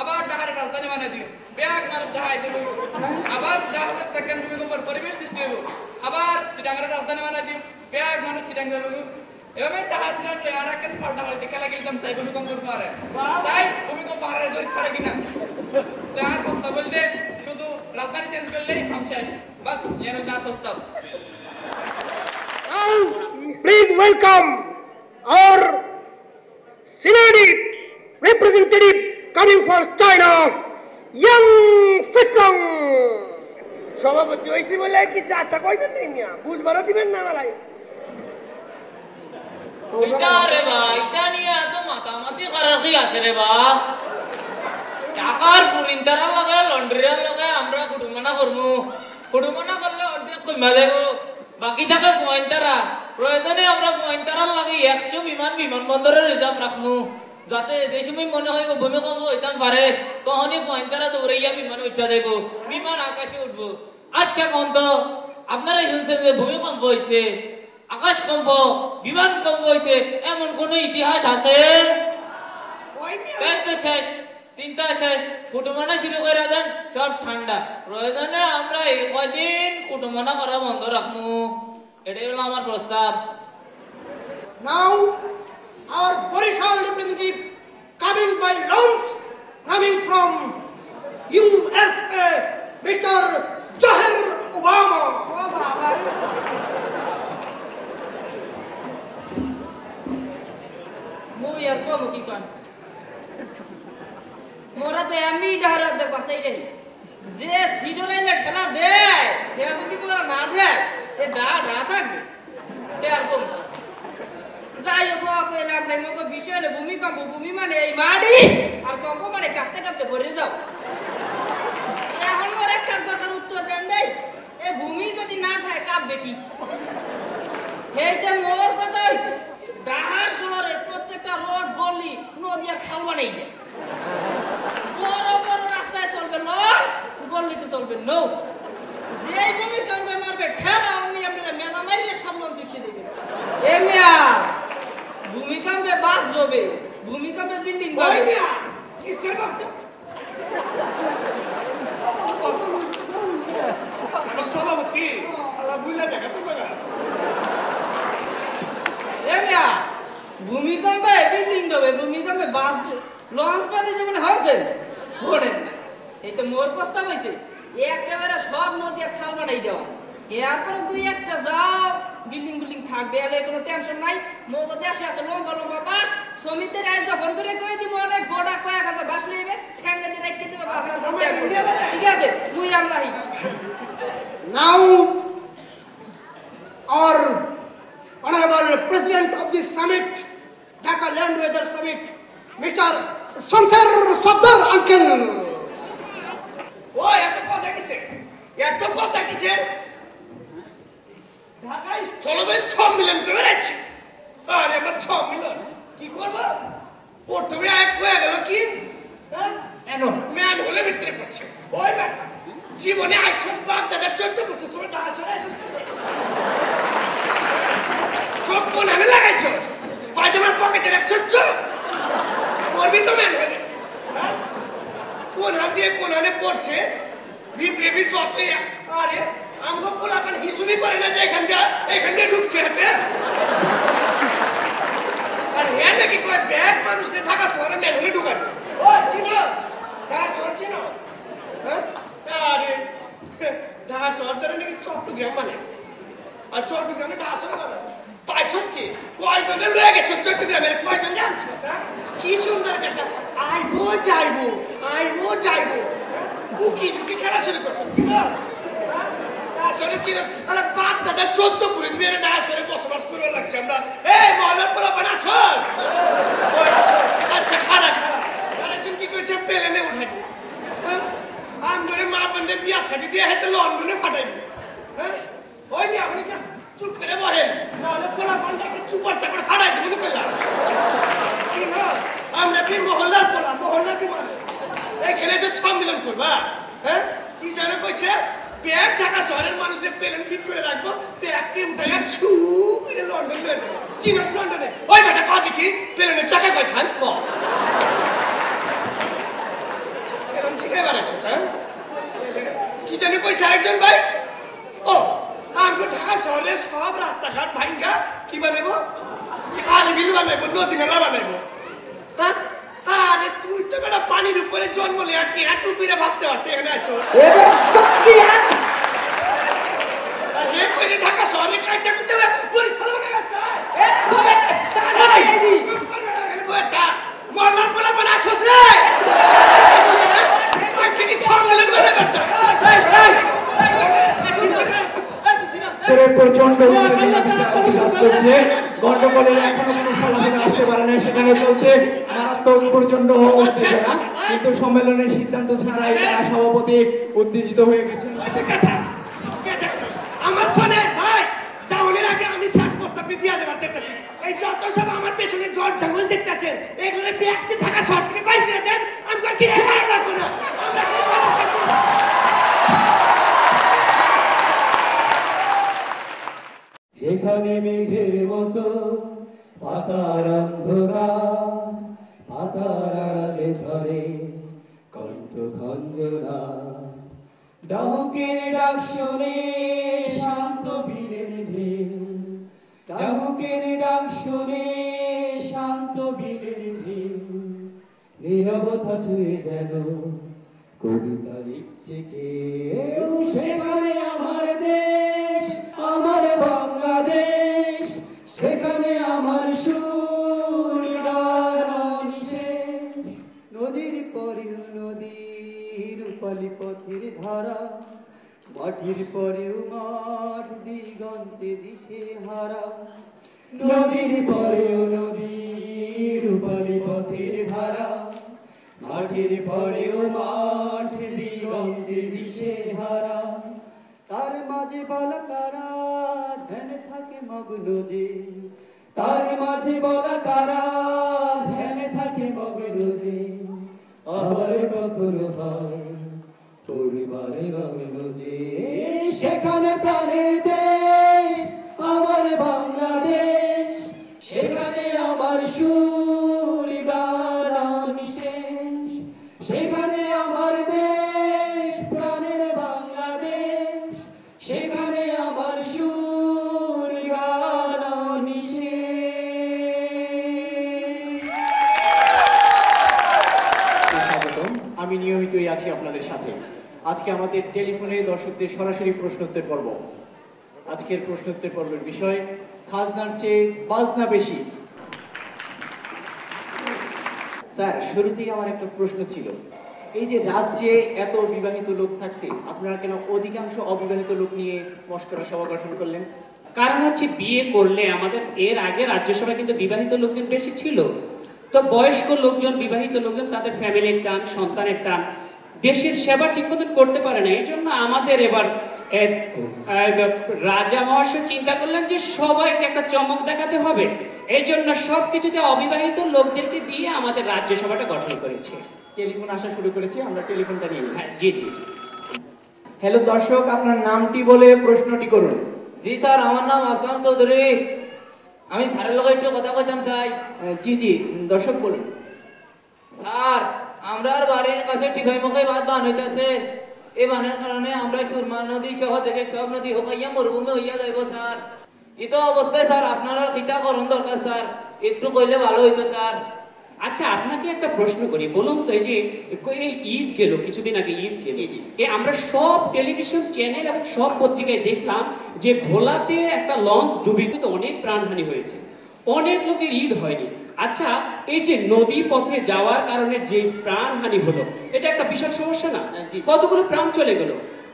আবার ঢাকার রাজধানী বানাই দিও ব্যাগ মানুষ ঢাকায় যাইবো আবার ঢাকার তখন ভূমিকম্পের পরিবেশ সৃষ্টি হইব আবার চিটাঙ্গের রাজধানী বানাই দিও ব্যাগ মানুষ চিটাং যাইবো এভাবে ঢাকা ছিলাম আর একটা পাল্টা হইতে খেলা খেলতাম চাই ভূমিকম্পের পরে চাই ভূমিকম্প হারে ধরে থাকে কিনা তার প্রস্তাব বলতে শুধু রাজধানী চেঞ্জ করলেই কাম শেষ বাস ইয়ানো তার প্রস্তাব Please welcome our Senate representative coming from China, Yang Fistong. সভাপতি হয়েছি বলে কি চারটা কইবেন নাই মিয়া বুঝবারও দিবেন না মালাই এটা রে ভাই এটা নিয়ে এত মাতামাতি করার কি আছে রে বা টাকার প্রিন্টারের লগে লন্ড্রির লগে আমরা কুটুমানা করমু কুটুমানা করলে অর্ধেক কমা যাবো বাকি থাকে পয়েন্টারা প্রয়োজনে আমরা পয়েন্টারার লাগে 100 বিমানবন্দরে রিজার্ভ রাখমু যাতে যে সময় মনে হইব ভূমিকম্প হইতাম পারে তখনই পয়েন্টারা দৌড়াইয়া বিমান উঠা যাইব বিমান আকাশে উঠবো আচ্ছা কোন তো আপনারা শুনছেন যে ভূমিকম্প হয়েছে আকাশ কম্প বিমান কম্প হয়েছে এমন কোন ইতিহাস আছে তো শেষ চিন্তা শেষ কুটুমানা শুরু করে দেন সব ঠান্ডা প্রয়োজনে আমরা কয়দিন কুটুমানা করা বন্ধ রাখবো এটাই হলো আমার প্রস্তাব Now our Barishal representative coming by launch coming from USA, Mr. Jahir Obama. মুই আর কম কি কন মোরা তো এমনি ডাহারাত দে পাসাই রে যে সিডলাইনে ঠেলা দেয় এরা যদি মোরা না ঠেক এ ডা থাকবে এ আর কম যাই হোক কইলাম নাই মগো বিষয় হলো ভূমিকম্প ভূমি মানে এই মাটি আর কম্প মানে কাঁপতে কাঁপতে পড়ে যাও এখন মোর একটা কথার উত্তর দেন দেই এ ভূমি যদি না থাকে কাঁপবে কি এইটা মোর কথা হইছে ঢাকার শহরের প্রত্যেকটা রোড গলি নদী আর খাল বানাই দেয় বড় বড় রাস্তায় চলবে লঞ্চ গলিতে চলবে নৌ যে ভূমিকম্পে মারবে ঠেলা আমি আপনারা মেলা মারিয়ে সব লঞ্চ উঠে দেবে এ মিয়া ভূমিকম্পে বাস রবে ভূমিকম্পে বিল্ডিং পাবে কিসের বাচ্চা সভাপতি আল্লাহ বুঝলে দেখা তো বলা এ মিয়া ভূমিকম্পে বিল্ডিং রবে ভূমিকম্পে বাস লঞ্চটা দিয়ে যেমন হয়েছে ঘোড়েন এই তো মোর প্রস্তাব হয়েছে একেবারে সব নদী আর খাল বানাই দেওয়া এরপরে দুই একটা যাও বিল্ডিং বিল্ডিং থাকবে এলে কোনো টেনশন নাই মোগো দেশে আছে লম্বা লম্বা বাস সমিতির আজ যখন করে কয়ে দিব অনেক গোটা কয়েক হাজার বাস নিয়ে ঠ্যাঙ্গে দিয়ে রেখে দেবে বাস আর কোনো টেনশন নেই ঠিক আছে মুই আমরাই Now our honorable president of this summit, Dhaka Land Weather Summit, Mr. Samsar Sadar Uncle. ওই এত কথা কিছে ঢাকায় স্থলবেগ 6 মিলিয়ন করে বেড়াচ্ছে আরে আমার 6 মিলিয়ন কি করব প্রথমে এক হয়ে গেল কি ম্যান হলে ভিতরে পড়ছে ওই ব্যাটা জীবনে আইছন বাপ দাদা 14 বছর সময় ঢাকা সরে চোখ কোন আমি লাগাইছো পাজামার পকেটে রাখছো করবি তো ম্যান হলে কোন হাত দিয়ে কোন হানে পড়ছে ভিতরে ভিতরে আরে আমগো পোলাপান হিসুবই করে না যে এখান দিয়ে ঢুকছে হাতে আর হ্যাঁ নাকি কয় ব্যাগ মানুষের ঢাকা শহরে মেন হয়ে ঢুকাবে ও চিনো ঢাকা শহর চিনো হ্যাঁ আরে ঢাকা শহর ধরে নাকি চট্টগ্রাম মানে আর চট্টগ্রামে ঢাকা শহরে মানে পাইছস কি কয়জনে লয়ে গেছিস চট্টগ্রামের কয়জন জানছো কি সুন্দর কথা আইবো যাইবো বুকি ঝুঁকি খেলা শুরু করছো কি বল আসলে চিরস আরে বাপ দাদা 14 পুলিশ মেরে আসলে বসবাস করে লাগছে আমরা এই মহল্লার পোলা বানাছস আচ্ছা খারা যারা কি কইছে প্লেনে উঠাইবো আমগরে মা বন্ধে বিয়া শাদি দিয়ে হেতে লন্ডনে ফাটাইবো হ্যাঁ ওই নি আপনি কি চুপ করে বহেন নাহলে পোলা বান্দাকে চুপার চাকর হারাই দেবো কইলা চিনো আমরা কি মহল্লার পোলা মহল্লা কি মানে এখানে যে সম্মেলন করবা হ্যাঁ কি জানো কইছে ব্যাগ ঢাকা শহরের মানুষের প্লেন ফিট করে রাখবো ব্যাগকে উঠাইয়া ছু করে লন্ডন লয়ে যাবো চিনস লন্ডনে ওই বেটা ক দেখি প্লেনের চাকা কয় খান ক এরকম শিখাইবার আছো কি জানি কইছে আরেকজন ভাই ও আমগো ঢাকা শহরের সব রাস্তাঘাট ভাঙ্গা কি বানাবো খাল বিল বানাবো নদী নালা বানাবো হ্যাঁ আরে তুই তো বেটা পানির উপরে জন্ম লে আর টিয়া টুপিরে ভাসতে ভাসতে এখানে আসো আর হে কইরে ঢাকা শহরে কাইটা করতে হবে বরিশাল বাগে যাচ্ছে এক্ষুনি তাড়াতাড়ি আইদি মহল্লার পোলা বানা আসছ রে আচ্ছা কি সম্মেলন বানা বাচ্চা প্রচন্ড চলছে গন্ডগোলের এখনো কোনো ফলাফল আসতে পারে না সেখানে চলছে মারাত্মক প্রচন্ড উত্তেজনা কিন্তু সম্মেলনের সিদ্ধান্ত ছাড়াই তারা সভাপতি উত্তেজিত হয়ে গেছেন আমার শোনে ভাই যাওয়ার আগে আমি শেষ প্রস্তাব দিয়ে দেবার চাইতেছি এই যত সব আমার পেছনে জট জঙ্গল দেখতেছেন এগুলো ব্যক্তি ঢাকা শহর থেকে বাইরে করে দেন আমি কিছু ভালো লাগবে না যেখানে মেঘের মতো পাতার অন্ধকার পাতার আড়ালে ঝরে কণ্ঠ খঞ্জনা ডাহুকের ডাক শুনে শান্ত বীরের ঢেউ ডাহুকের ডাক শুনে শান্ত বীরের ঢেউ নীরবতা ছুঁয়ে যেন কবিতা লিখছে কেউ সেখানে আমার দেশ আমার বাংলাদেশ সেখানে আমার সুর গান নদীর পরেও নদী রূপালী পথের ধারা মাটির পরেও মাঠ দিগন্তে দিশে হারা নদীর পরেও নদী রূপালী পথের ধারা মাটির পরেও মাঠ দিগন্তে দিশে হারা তার মাঝে বলা তারা ধ্যান থাকে মগ্ন যে তার মাঝে বলা তারা ধ্যান থাকে মগ্ন যে আবার কখনো হয় পরিবারে মগ্ন যে সেখানে প্রাণের দেশ আমার বাংলাদেশ সেখানে আমার সুর গান শেষ সেখানে আমার দেশ প্রাণের বাংলাদেশ সেখানে আমার সুর গান স্বাগতম আমি নিয়মিতই আছি আপনাদের সাথে আজকে আমাদের টেলিফোনে দর্শকদের সরাসরি প্রশ্নোত্তর পর্ব আজকের প্রশ্নোত্তর পর্বের বিষয় খাজনার চেয়ে বাজনা বেশি স্যার শুরুতেই আমার একটা প্রশ্ন ছিল এই যে রাজ্যে এত বিবাহিত লোক থাকতে আপনারা কেন অধিকাংশ অবিবাহিত লোক নিয়ে মশকরা সভা গঠন করলেন কারণ হচ্ছে বিয়ে করলে আমাদের এর আগে রাজ্যসভায় কিন্তু বিবাহিত লোকজন বেশি ছিল তো বয়স্ক লোকজন বিবাহিত লোকজন তাদের ফ্যামিলির টান সন্তানের টান দেশের সেবা ঠিক মতন করতে পারে না এই জন্য আমাদের এবার রাজা মহাশয় চিন্তা করলেন যে সবাইকে একটা চমক দেখাতে হবে এই জন্য সবকিছুতে অবিবাহিত লোকদেরকে দিয়ে আমাদের রাজ্যসভাটা গঠন করেছে টেলিফোন আসা শুরু করেছে আমরা টেলিফোনটা নিয়ে হ্যাঁ জি জি জি হ্যালো দর্শক আপনার নামটি বলে প্রশ্নটি করুন জি স্যার আমার নাম আসলাম চৌধুরী আমি স্যারের লগে একটু কথা কইতাম চাই জি জি দর্শক বলুন স্যার আমরার বাড়ির কাছে টিফাই মখাই ভাত বান হইতাছে এই বানের কারণে আমরা সুরমা নদী সহ দেশের সব নদী হোকাইয়া মরুভূমি হইয়া যাইব স্যার। এই অবস্থায় স্যার আপনারা চিন্তা করুন দরকার স্যার, একটু কইলে ভালো হইতো স্যার। আচ্ছা আপনাকে একটা প্রশ্ন করি, বলুন তো এই যে এই ঈদ গেল, কিছুদিন আগে ঈদ গেল, আমরা সব টেলিভিশন চ্যানেল এবং সব পত্রিকায় দেখলাম যে ভোলাতে একটা লঞ্চ ডুবে তো অনেক প্রাণহানি হয়েছে, অনেক লোকের ঈদ হয়নি। আচ্ছা এই যে নদী পথে যাওয়ার কারণে যে প্রাণহানি হলো, এটা একটা বিশাল সমস্যা না? কতগুলো প্রাণ চলে গেল।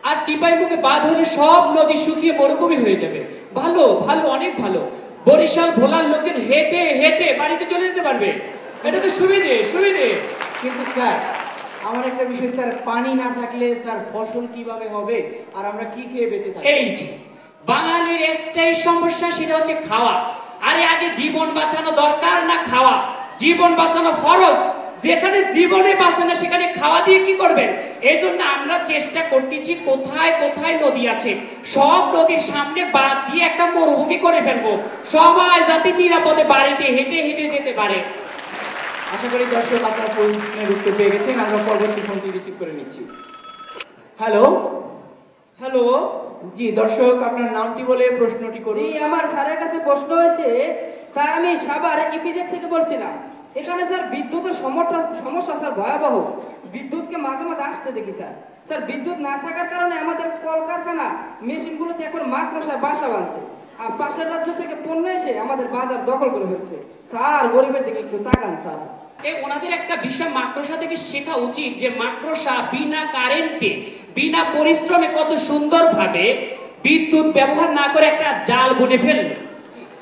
আর টিপাই মুখে বাঁধ হলে সব নদী শুকিয়ে মরুভূমি হয়ে যাবে। ভালো ভালো, অনেক ভালো। বরিশাল ভোলার লোকজন হেঁটে হেঁটে বাড়িতে চলে যেতে পারবে, এটা তো সুবিধে সুবিধে। কিন্তু স্যার আমার একটা বিষয় স্যার, পানি না থাকলে স্যার ফসল কিভাবে হবে আর আমরা কি খেয়ে বেঁচে থাকব? এই যে বাঙালির একটাই সমস্যা, সেটা হচ্ছে খাওয়া। আরে আগে জীবন বাঁচানো দরকার না খাওয়া? জীবন বাঁচানো ফরজ। যেখানে জীবনে বাঁচে না সেখানে খাওয়া দিয়ে কি করবেন? এই জন্য আমরা চেষ্টা করতেছি কোথায় কোথায় নদী আছে সব নদীর সামনে বাঁধ দিয়ে একটা মরুভূমি করে ফেলবো, সবাই যাতে নিরাপদে বাড়িতে হেঁটে হেঁটে যেতে পারে। আশা করি দর্শক আপনার প্রশ্নের উত্তর পেয়ে গেছেন। আমরা পরবর্তী ফোনটি রিসিভ করে নিচ্ছি। হ্যালো হ্যালো, জি দর্শক আপনার নামটি বলে প্রশ্নটি করুন। জি আমার স্যারের কাছে প্রশ্ন হয়েছে স্যার, আমি সাভার ইপিজেড থেকে বলছিলাম। এখানে স্যার বিদ্যুতের সমস্যা স্যার ভয়াবহ। বিদ্যুৎকে মাঝে মাঝে আসতে দেখি স্যার। স্যার বিদ্যুৎ না থাকার কারণে আমাদের কলকারখানা মেশিনগুলোতে এখন মাকড়সায় বাসা বাঁধছে, আর পাশের রাজ্য থেকে পণ্য এসে আমাদের বাজার দখল করে ফেলছে। স্যার গরিবের দিকে একটু তাকান স্যার। এই ওনাদের একটা বিষয় মাকড়সা থেকে শেখা উচিত যে মাকড়সা বিনা কারেন্টে বিনা পরিশ্রমে কত সুন্দরভাবে বিদ্যুৎ ব্যবহার না করে একটা জাল বুনে ফেললো।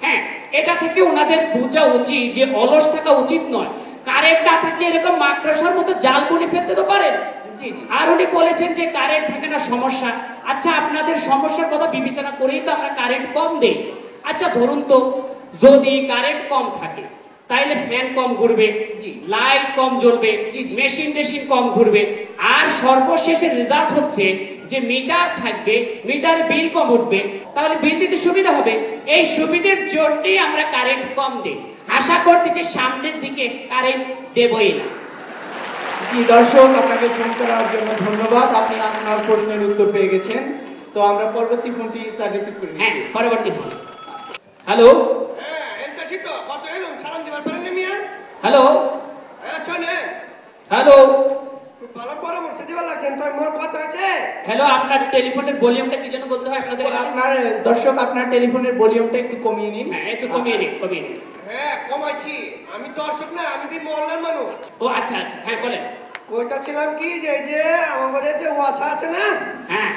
হ্যাঁ, এটা থেকে ওনাদের বোঝা উচিত যে অলস থাকা উচিত নয়। কারেন্ট না থাকলে এরকম মাকড়সার মতো জাল বুনে ফেলতে তো পারেন। আর উনি বলেছেন যে কারেন্ট থাকে না সমস্যা। আচ্ছা আপনাদের সমস্যার কথা বিবেচনা করেই তো আমরা কারেন্ট কম দেই। আচ্ছা ধরুন তো যদি কারেন্ট কম থাকে তাইলে ফ্যান কম ঘুরবে, লাইট কম জ্বলবে, মেশিন টেশিন কম ঘুরবে, আর সর্বশেষে রেজাল্ট হচ্ছে যে মিটার থাকবে, মিটারে বিল কম উঠবে, তাহলে বিল দিতে সুবিধা হবে। এই সুবিধার জন্যই আমরা কারেন্ট কম দিই। আশা করছি যে সামনের দিকে কারেন্ট দেবই না। জি দর্শক আপনাকে ফোন করার জন্য ধন্যবাদ, আপনি আপনার প্রশ্নের উত্তর পেয়ে গেছেন। তো আমরা পরবর্তী ফোনটি স্যার রিসিভ করি। হ্যাঁ পরবর্তী phone. Hello hello hello hello, আপনার টেলিফোনের ভলিউমটা কি যেন বলতে হয় আপনাদের? আপনার দর্শক আপনার টেলিফোনের ভলিউমটা একটু কমিয়ে নিন। হ্যাঁ একটু কমিয়ে নিন, কমিয়ে নিন। হ্যাঁ কমাইছি, আমি দর্শক না, আমি কি মহল্লার মানুষ। ও আচ্ছা আচ্ছা, হ্যাঁ বলেন। কইতাছিলাম কি যে এই যে আমাদের যে ওয়াছা আছে না, হ্যাঁ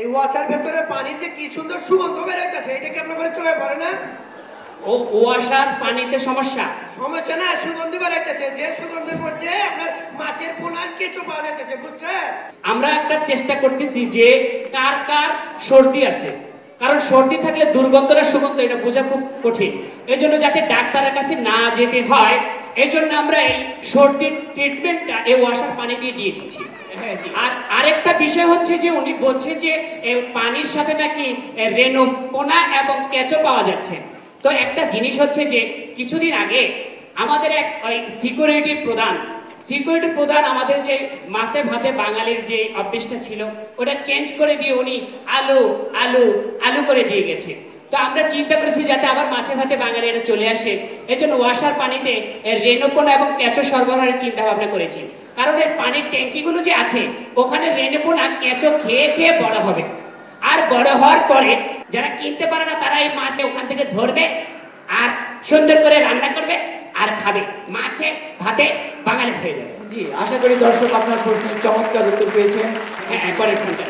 এই ওয়াচার ভেতরে পানির যে কি সুন্দর সুগন্ধ বেরোইতেছে, এটা কি আপনার চোখে পড়ে না? ও ওয়াসার পানিতে সমস্যা সমস্যা না, সুগন্ধি বেরোইতেছে, যে সুগন্ধের মধ্যে আপনার মাছের পোনার কেঁচো পাওয়া যাইতেছে, বুঝছেন? আমরা একটা চেষ্টা করতেছি যে কার কার সর্দি আছে, কারণ সর্দি থাকলে দুর্গন্ধ না সুগন্ধ এটা বোঝা খুব কঠিন। এই জন্য যাতে ডাক্তারের কাছে না যেতে হয়, এই জন্য আমরা এই সর্দির ট্রিটমেন্টটা এই ওয়াসার পানি দিয়ে দিচ্ছি। আর আরেকটা বিষয় হচ্ছে যে উনি বলছেন যে পানির সাথে নাকি রেণুপোনা এবং কেঁচো পাওয়া যাচ্ছে। তো একটা জিনিস হচ্ছে যে কিছুদিন আগে আমাদের এক সিকিউরিটি প্রধান আমাদের যে মাছে ভাতে বাঙালির যে অভ্যেসটা ছিল ওটা চেঞ্জ করে দিয়ে উনি আলু আলু আলু করে দিয়ে গেছে। তো আমরা চিন্তা করেছি যাতে আবার মাছে ভাতে বাঙালিরা চলে আসে, এই জন্য ওয়াসার পানিতে রেণুপোনা এবং কেঁচো সরবরাহের চিন্তা ভাবনা করেছি। কারণ এই পানির ট্যাঙ্কিগুলো যে আছে ওখানে রেণুপোনা কেঁচো খেয়ে খেয়ে বড় হবে, আর বড় হওয়ার পরে যারা কিনতে পারে না তারা এই মাছে ওখান থেকে ধরবে আর সুন্দর করে রান্না করবে আর খাবে, মাছে ভাতে বাঙালি হয়ে যাবে। জি আশা করি দর্শক আপনার প্রশ্নের চমৎকার উত্তর পেয়েছেন। হ্যাঁ পরের ফোনটা।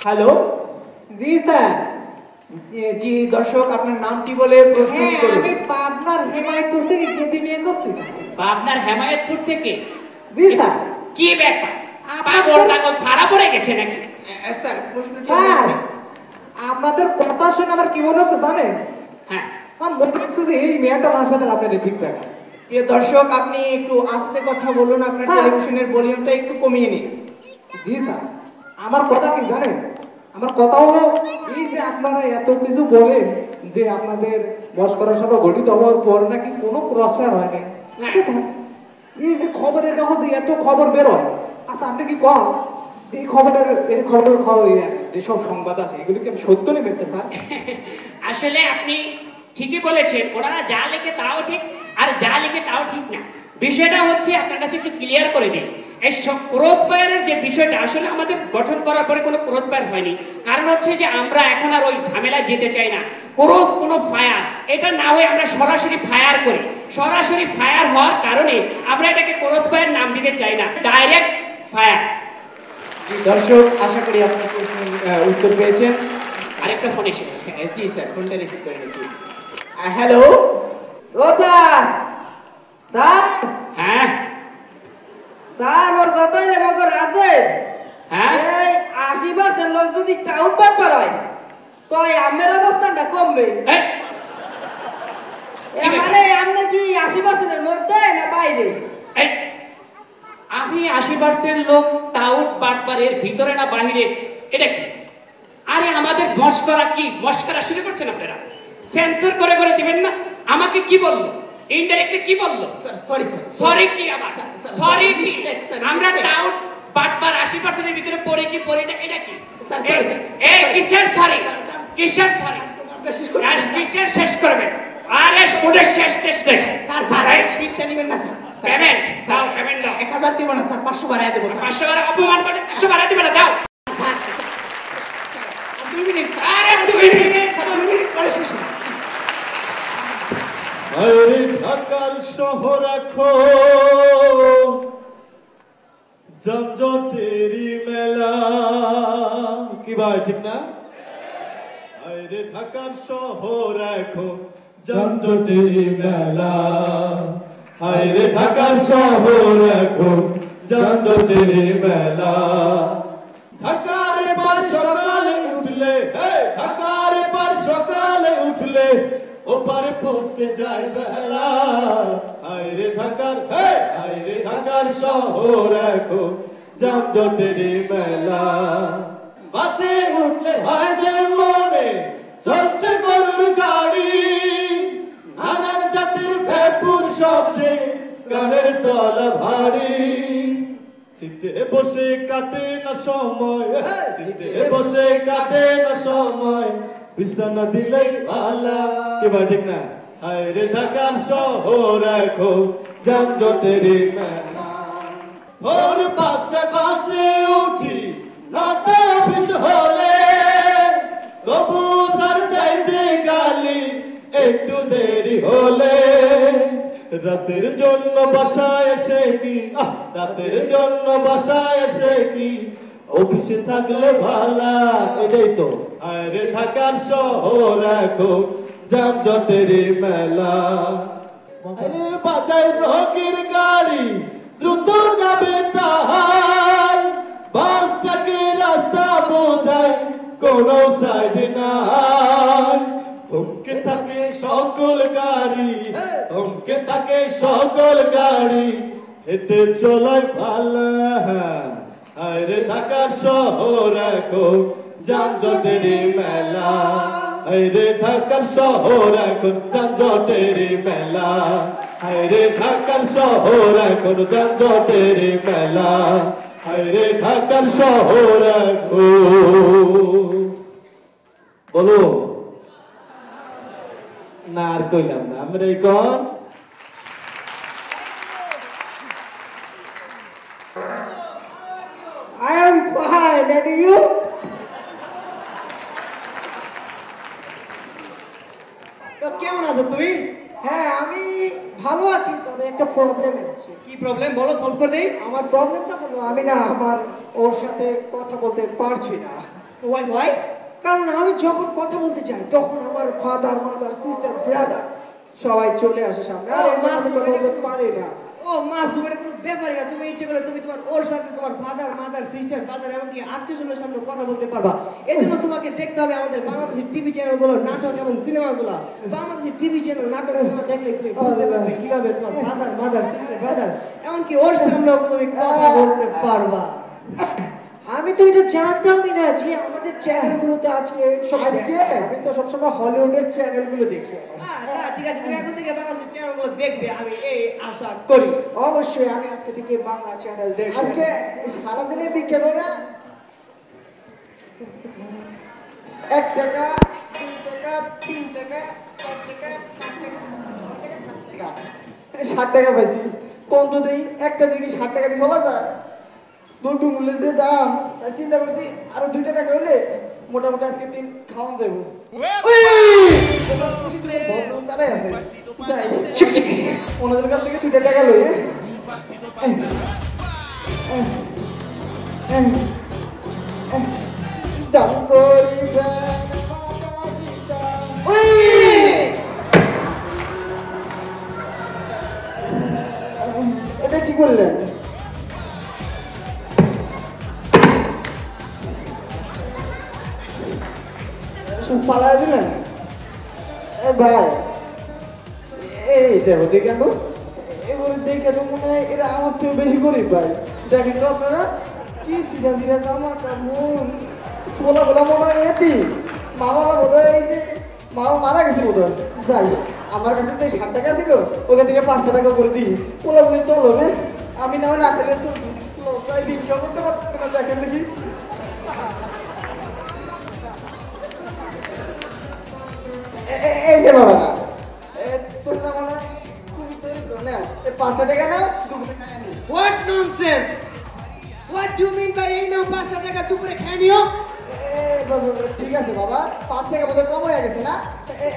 হ্যালো জি স্যার। জি দর্শক আপনার নামটি বলে প্রশ্নটি করুন। আমি পাবনার হেমায়তপুর থেকে গেদি নিয়ে করছি। পাবনার হেমায়তপুর থেকে? জি স্যার। কি ব্যাপার, পাগল টাগল ছাড়া পড়ে গেছে নাকি? স্যার প্রশ্নটি স্যার আপনাদের কথা শুনে আমার কি মনে হচ্ছে জানেন? হ্যাঁ আমার মনে হচ্ছে যে এই মেয়েটা হাসপাতাল আপনাদের ঠিক জায়গা। প্রিয় দর্শক আপনি একটু আস্তে কথা বলুন, আপনার টেলিভিশনের ভলিউমটা একটু কমিয়ে নিন। জি স্যার, আমার কথা কি জানেন? আমার কথা হলো এই যে আপনারা এত কিছু বলেন যে আপনাদের মস্করা সভা গঠিত হওয়ার পর নাকি কোনো ক্রসফায়ার হয় নাই। এই যে খবরের কাগজে এত খবর বের হয়, আচ্ছা আপনি কি কম এই খবর যেসব সংবাদ আছে এগুলো কি সত্য নেবেন স্যার? আসলে আপনি ঠিকই বলেছেন, ওনারা যা লেখে তাও ঠিক আর যা লিখে তাও ঠিক না। বিষয়টা হচ্ছে আপনার কাছে একটু ক্লিয়ার করে দিই, এই ক্রস ফায়ারের যে বিষয়টা আসলে আমাদের গঠন করার পরে কোনো ক্রস ফায়ার হয়নি। কারণ হচ্ছে যে আমরা এখন আর ওই ঝামেলায় যেতে চাই না। ক্রস কোনো ফায়ার এটা না হয়ে আমরা সরাসরি ফায়ার করি। সরাসরি ফায়ার হওয়ার কারণে আমরা এটাকে ক্রস ফায়ার নাম দিতে চাই না, ডাইরেক্ট ফায়ার। দর্শক আশা করি আপনি প্রশ্নের উত্তর পেয়েছেন। আরেকটা ফোন এসেছে। জি স্যার, ফোনটা রিসিভ করে নিচ্ছি। Hello sir. স্যার হ্যাঁ স্যার, ওর কথাই রে মগর আছে। হ্যাঁ এই 80% লোক যদি টাউন পার হয় তো আমের অবস্থাটা কমবে। মানে আপনি কি 80% এর মধ্যে না বাইরে? আমি 80% লোক টাউট বাটপারের ভিতরে না বাহিরে, এটা কি? আরে আমাদের মস্করা কি মস্করা শুরু করছেন আপনারা? সেন্সর করে করে দিবেন না। আমাকে কি বললো ইনডাইরেক্টলি কি বললো? সরি সরি কি আমার সরি কি? আমরা টাউট বাটপার 80% এর ভিতরে পড়ে কি পড়ি না, এটা কি? এই কিসের সরি? কিসের সরি? কিসের শেষ করবেন? আরে ওটা শেষ টেস্ট দেখেন স্যার ফিসটা নেবেন না স্যার। পেমেন্ট দাও, পেমেন্ট দাও। 1000 দিব না স্যার, 500 বাড়ায় দেব স্যার। 500 বাড়া অপমান করে 500 বাড়ায় দিবেন না, দাও। 2 মিনিট। আরে 2 মিনিট পরে শেষ। আরে ঢাকার শহর এখন যানজটেরই মেলা, কি ভাই ঠিক না? আরে ঢাকার শহর এখন যানজটেরই মেলা, আরে ঢাকার শহর এখন যানজটেরই মেলা। ঢাকার পার সকালে উঠলে, ঢাকার পার সকালে উঠলে ওপারে পৌঁছতে যায় বেলা। আইরে ঢাকার শহর এখন যানজটেরই মেলা। বাসে উঠলে হয় যে মনে চলছে গরুর গাড়ি, নানান জাতির ভেপুর শব্দে কানের তলা ভারী। সিটে বসে কাটে না সময়, সিটে বসে কাটে না সময়, বিছানা দিলেই ভালা, কি ভাই ঠিক না? আরে ঢাকার শহর এখন যানজটেরই মেলা। ভোর 5টায় বাসে উঠি 9টায় অফিস হলে, তবু স্যার দেয় যে গালি একটু দেরি হলে। রাতের জন্য বাসায় এসে কি, রাতের জন্য বাসায় এসে কি, অফিসে থাকলে ভালা, এটাই তো। আরে ঢাকার শহর এখন যানজটেরই মেলা। আরে বাজায় রকির গাড়ি দ্রুত যাবে তাহার, বাসটাকে রাস্তা বোঝায় কোন সাইড নাই। থমকে থাকে সকল গাড়ি, থমকে থাকে সকল গাড়ি, হেঁটে চলায় ভালা। আরে ঢাকার শহর এখন যানজটেরই মেলা, আরে ঢাকার শহর এখন যানজটেরই মেলা, আরে ঢাকার শহর এখন যানজটেরই মেলা, আরে ঢাকার শহর এখন। বলো না, আর কইলাম না, আমরা এখন I am fine, and you? তো কেমন আছো তুমি? হ্যাঁ আমি ভালো আছি, তবে একটা প্রবলেম আছে। কি প্রবলেম বলো, সলভ করে দেই। আমার প্রবলেমটা হলো আমি না ওর সাথে কথা বলতে পারছি না। ওয়াই? কারণ আমি যখন কথা বলতে চাই তখন আমার ফাদার, মাদার, সিস্টার, ব্রাদার সবাই চলে আসে সামনে, আর এই জন্য আমি কথা বলতে পারি না। ও মাসুম, এটা কোনো ব্যাপারই না। তুমি ইচ্ছে করে তুমি তোমার ওর সাথে তোমার ফাদার, মাদার, সিস্টার, ব্রাদার এমনকি আত্মীয়স্বজনের সামনে কথা বলতে পারবা। এই জন্য তোমাকে দেখতে হবে আমাদের বাংলাদেশি টিভি চ্যানেলগুলো, নাটক এবং সিনেমাগুলো। বাংলাদেশি টিভি চ্যানেল, নাটক, সিনেমা দেখলে তুমি বুঝতে পারবে কিভাবে তোমার ফাদার, মাদার, সিস্টার, ব্রাদার এমনকি ওর সামনেও তুমি কথা বলতে পারবা। আমি তো এটা জানতামই না যে আমাদের চ্যানেলগুলোতে আজকে আমি তো সবসময় হলিউডের চ্যানেলগুলো দেখি। ঠিক আছে, তুমি এখন থেকে বাংলাদেশের চ্যানেলগুলো দেখবে, আমি এই আশা করি। অবশ্যই আমি আজকে থেকে বাংলা চ্যানেল দেখব। আজকে সারাদিনের বিজ্ঞাপন না 1 টাকা 2 টাকা 3 টাকা 4 টাকা 5 টাকা 60 টাকা পাইছি। কোন তো দেই একটা দেখি 60 টাকা দিয়ে চলা যায়। দ্রব্য মূল্যের যে দাম তাই চিন্তা করছি আরো 2 টাকা হলে মোটামুটি আজকে দিন খাওয়ান যাবো। ওনাদের কাছ থেকে 2 টাকা লই। দাম করিবেন এটা কি করলেন? সব পালা দিলেন? ভাই এই দেখো দেখে তো এবার দেখে তো মনে হয় এরা আমার চেয়ে বেশি গরিব ভাই। দেখেন তো আপনারা কি সিধা সিধা জামা কাপড় সোলা গোলা মনে হয় এটি মা বাবা বোধ হয় এই যে মা মারা গেছে বোধ হয়। যাই আমার কাছে যে 60 টাকা ছিল ওখান থেকে 5 টাকা করে দিই পোলা বলে চলো রে আমি না হয় না খেলে লসাই দিন কেউ করতে পারতো না। দেখেন দেখি এই যে বাবা না তোর না মনে হয় খুবই দরিদ্র না 5 টাকা না 2 টাকা নি। What nonsense! What do you mean by এই নাও 5 টাকা দুপুরে খেয়ে নিও? বাবা ঠিক আছে বাবা 5 টাকা বোধহয় কম হয়ে গেছে না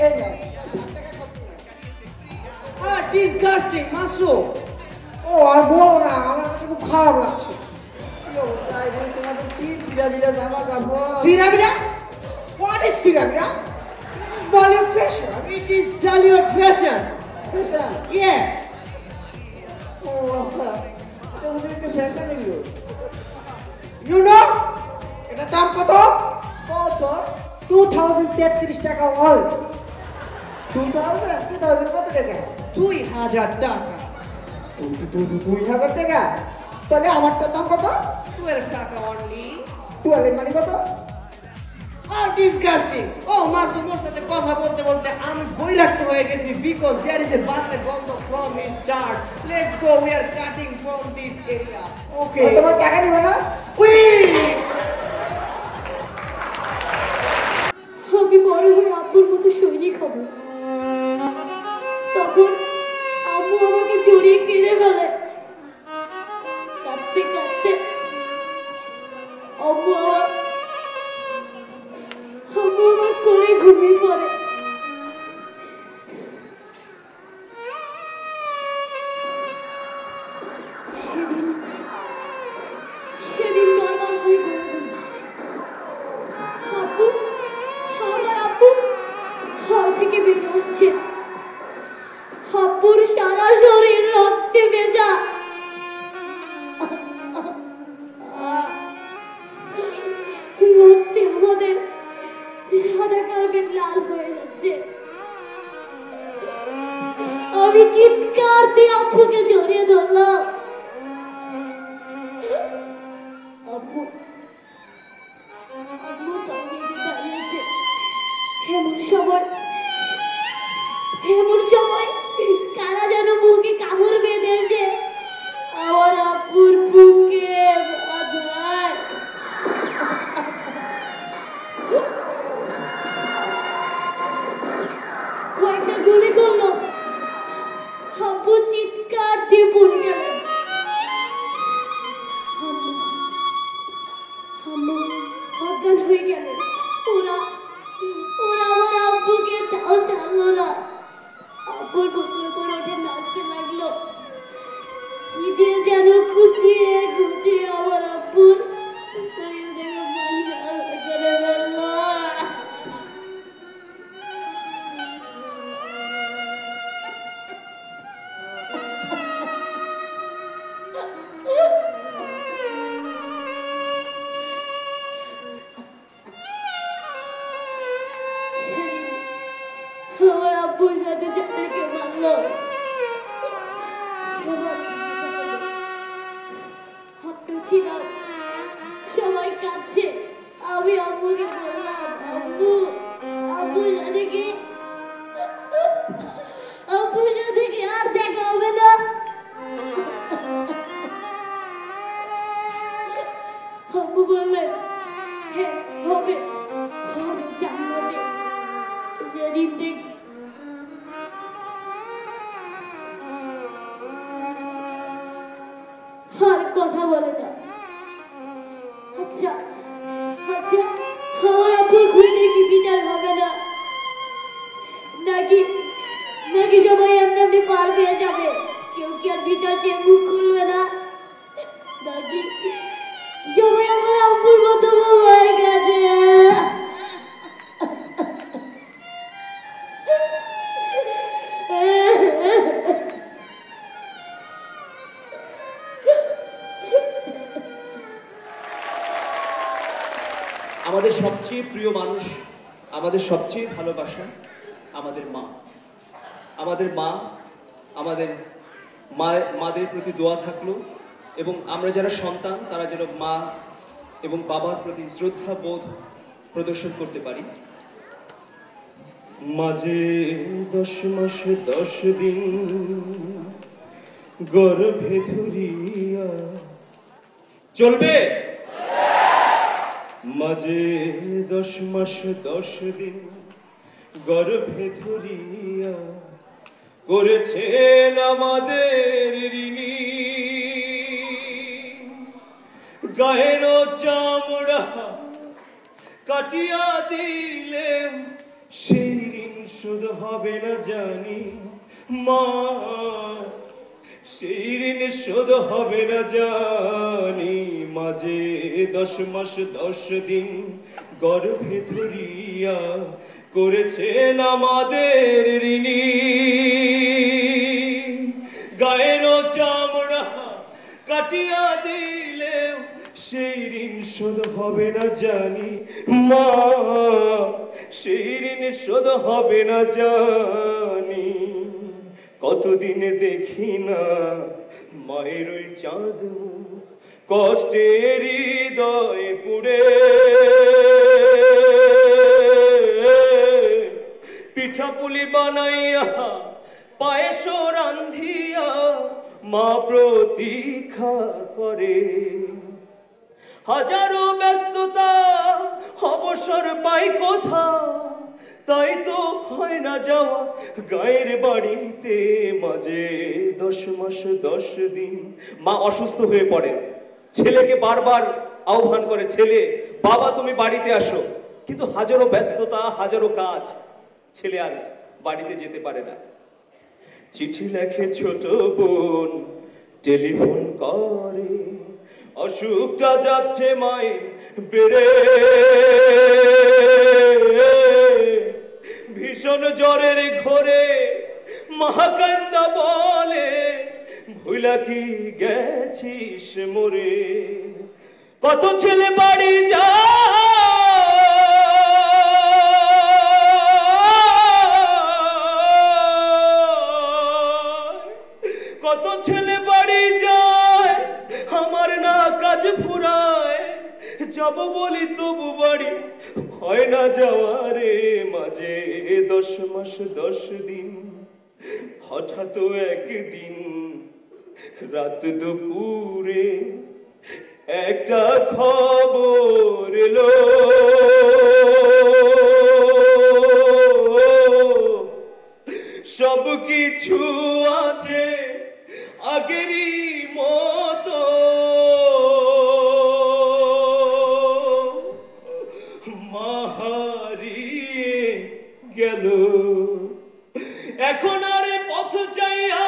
এই নাও। Disgusting, মাসু। ও আর বলো না আমার কাছে খুব খারাপ লাগছে। তোমাদের কি সিরাবিরা জামা কাপড় সিরাবিরা? What is সিরাবিরা? Bollywood fashion. It is Bollywood fashion. Fashion? Yes. ও আচ্ছা এটা হলো একটা ফ্যাশন এগুলো। You know? এটা দাম কত? কত? 2033 টাকা অল। 2000 কত টাকা? 2000 টাকা। 2000 টাকা? তাহলে আমারটার দাম কত? 12 টাকা অনলি। 12 মানে কত? Oh, disgusting! Oh, মাসুম ওর সাথে কথা বলতে বলতে আমি বই রাখতে হয়ে গেছি because there is a basket bundle from his chart. Let's go, we are cutting from this area. Okay. তোমার টাকা দিবে না? আমি বড় হয়ে আব্বুর মতো সৈনিক হব। তখন আব্বু আমাকে জড়িয়ে কেঁদে ফেলে। কাঁদতে কাঁদতে আব্বু আমার কোলে ঘুমিয়ে পড়ে। সেদিন বারবার হয়ে ঘুরে ঘুরছি। আব্বু আমার আব্বু হাল থেকে বের আসছে। আব্বুর সারা শরীর রক্তে ভেজা। রক্তে আমাদের সাদা কার্পেট লাল হয়ে যাচ্ছে। আমি চিৎকার দিয়ে আব্বুকে জড়িয়ে ধরলাম। আব্বু আব্বু পাশে এসে দাঁড়িয়েছে। এমন সময় কারা যেন বুকে কামড় বেঁধেছে। আমার আব্বুর বুকে বাঁধায়। কয়েকটা গুলি করলো। আব্বু চিৎকার দিয়ে পড়ে গেলেন। আম্মু অজ্ঞান হয়ে গেলেন। ওরা আমার আব্বুকে তাও ছাড়লো না। আব্বুর বুকের উপর ওঠে নাচতে লাগলো। কি দিয়ে যেন খুঁচিয়ে খুঁচিয়ে আমার আব্বুর শরীর থেকে মাংস করে ফেললো। আমার আব্বুর সাথে যাদেরকে মারলো সবার ছিলাম, সবাই আচ্ছা আমার আব্বুর খুনিদের কি বিচার হবে না নাকি নাকি সবাই এমনি এমনি পার পেয়ে যাবে কেউ কি আর বিচার চেয়ে মুখ খুলবে না নাকি সবাই আমার আব্বুর মতো হয়ে গেছে আমাদের সবচেয়ে প্রিয় মানুষ, আমাদের সবচেয়ে ভালোবাসা আমাদের মা। আমাদের মা, আমাদের মাদের প্রতি দোয়া থাকলো এবং আমরা যারা সন্তান তারা যেন মা এবং বাবার প্রতি শ্রদ্ধা বোধ প্রদর্শন করতে পারি। মাঝে 10 মাস 10 দিন গর্ভে ধরিয়া চলবে, মাঝে 10 মাস 10 দিন গর্ভে ধরিয়া করেছেন আমাদের ঋণী, গায়ের চামড়া কাটিয়া দিলে সেই ঋণ শোধ হবে না জানি মা, সেই ঋণ শোধ হবে না জানি। মাঝে 10 মাস 10 দিন গর্ভে ধরিয়া করেছেন আমাদের ঋণী, গায়ের চামড়া কাটিয়া দিলে সেই ঋণ শোধ হবে না জানি মা, সেই ঋণ শোধ হবে না জানি। কতদিন দেখি না মায়ের ওই চাঁদ মুখ, কষ্টের হৃদয় পুড়ে পিঠাপুলি বানাইয়া পায়েস রান্ধিয়া মা প্রতীক্ষা করে। হাজারো ব্যস্ততা অবসর পাই কোথা, তাই তো হয় না যাওয়া গায়ের বাড়িতে। মাঝে 10 মাস 10 দিন মা অসুস্থ হয়ে পড়ে, ছেলেকে বারবার আহ্বান করে, ছেলে বাবা তুমি বাড়িতে আসো, কিন্তু হাজারো ব্যস্ততা হাজারো কাজ, ছেলে আর বাড়িতে যেতে পারে না। চিঠি লেখে ছোট বোন, টেলিফোন করে, অসুখটা যাচ্ছে মায়ের বেড়ে, ভীষণ জ্বরের ঘোরে মহাকান্দা বলে, ভুলা কি গেছিস মরে। কত ছেলে বাড়ি কত ছেলে বাড়ি যায়, আমার না কাজ ফুরায়, যাব বলি তবু বাড়ি হয় না যাওয়ারে। মাঝে 10 মাস 10 দিন হঠাৎ একদিন রাত দুপুরে একটা খবর এলো, সব কিছু আছে আগেরই মতো, মা হারিয়ে গেল। এখন আর পথ চাইয়া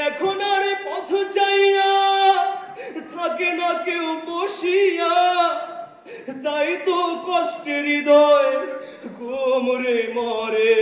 এখন আর পথ চাইয়া থাকে না কেউ বসিয়া, তাই তো কষ্টের হৃদয় গোমরে মরে।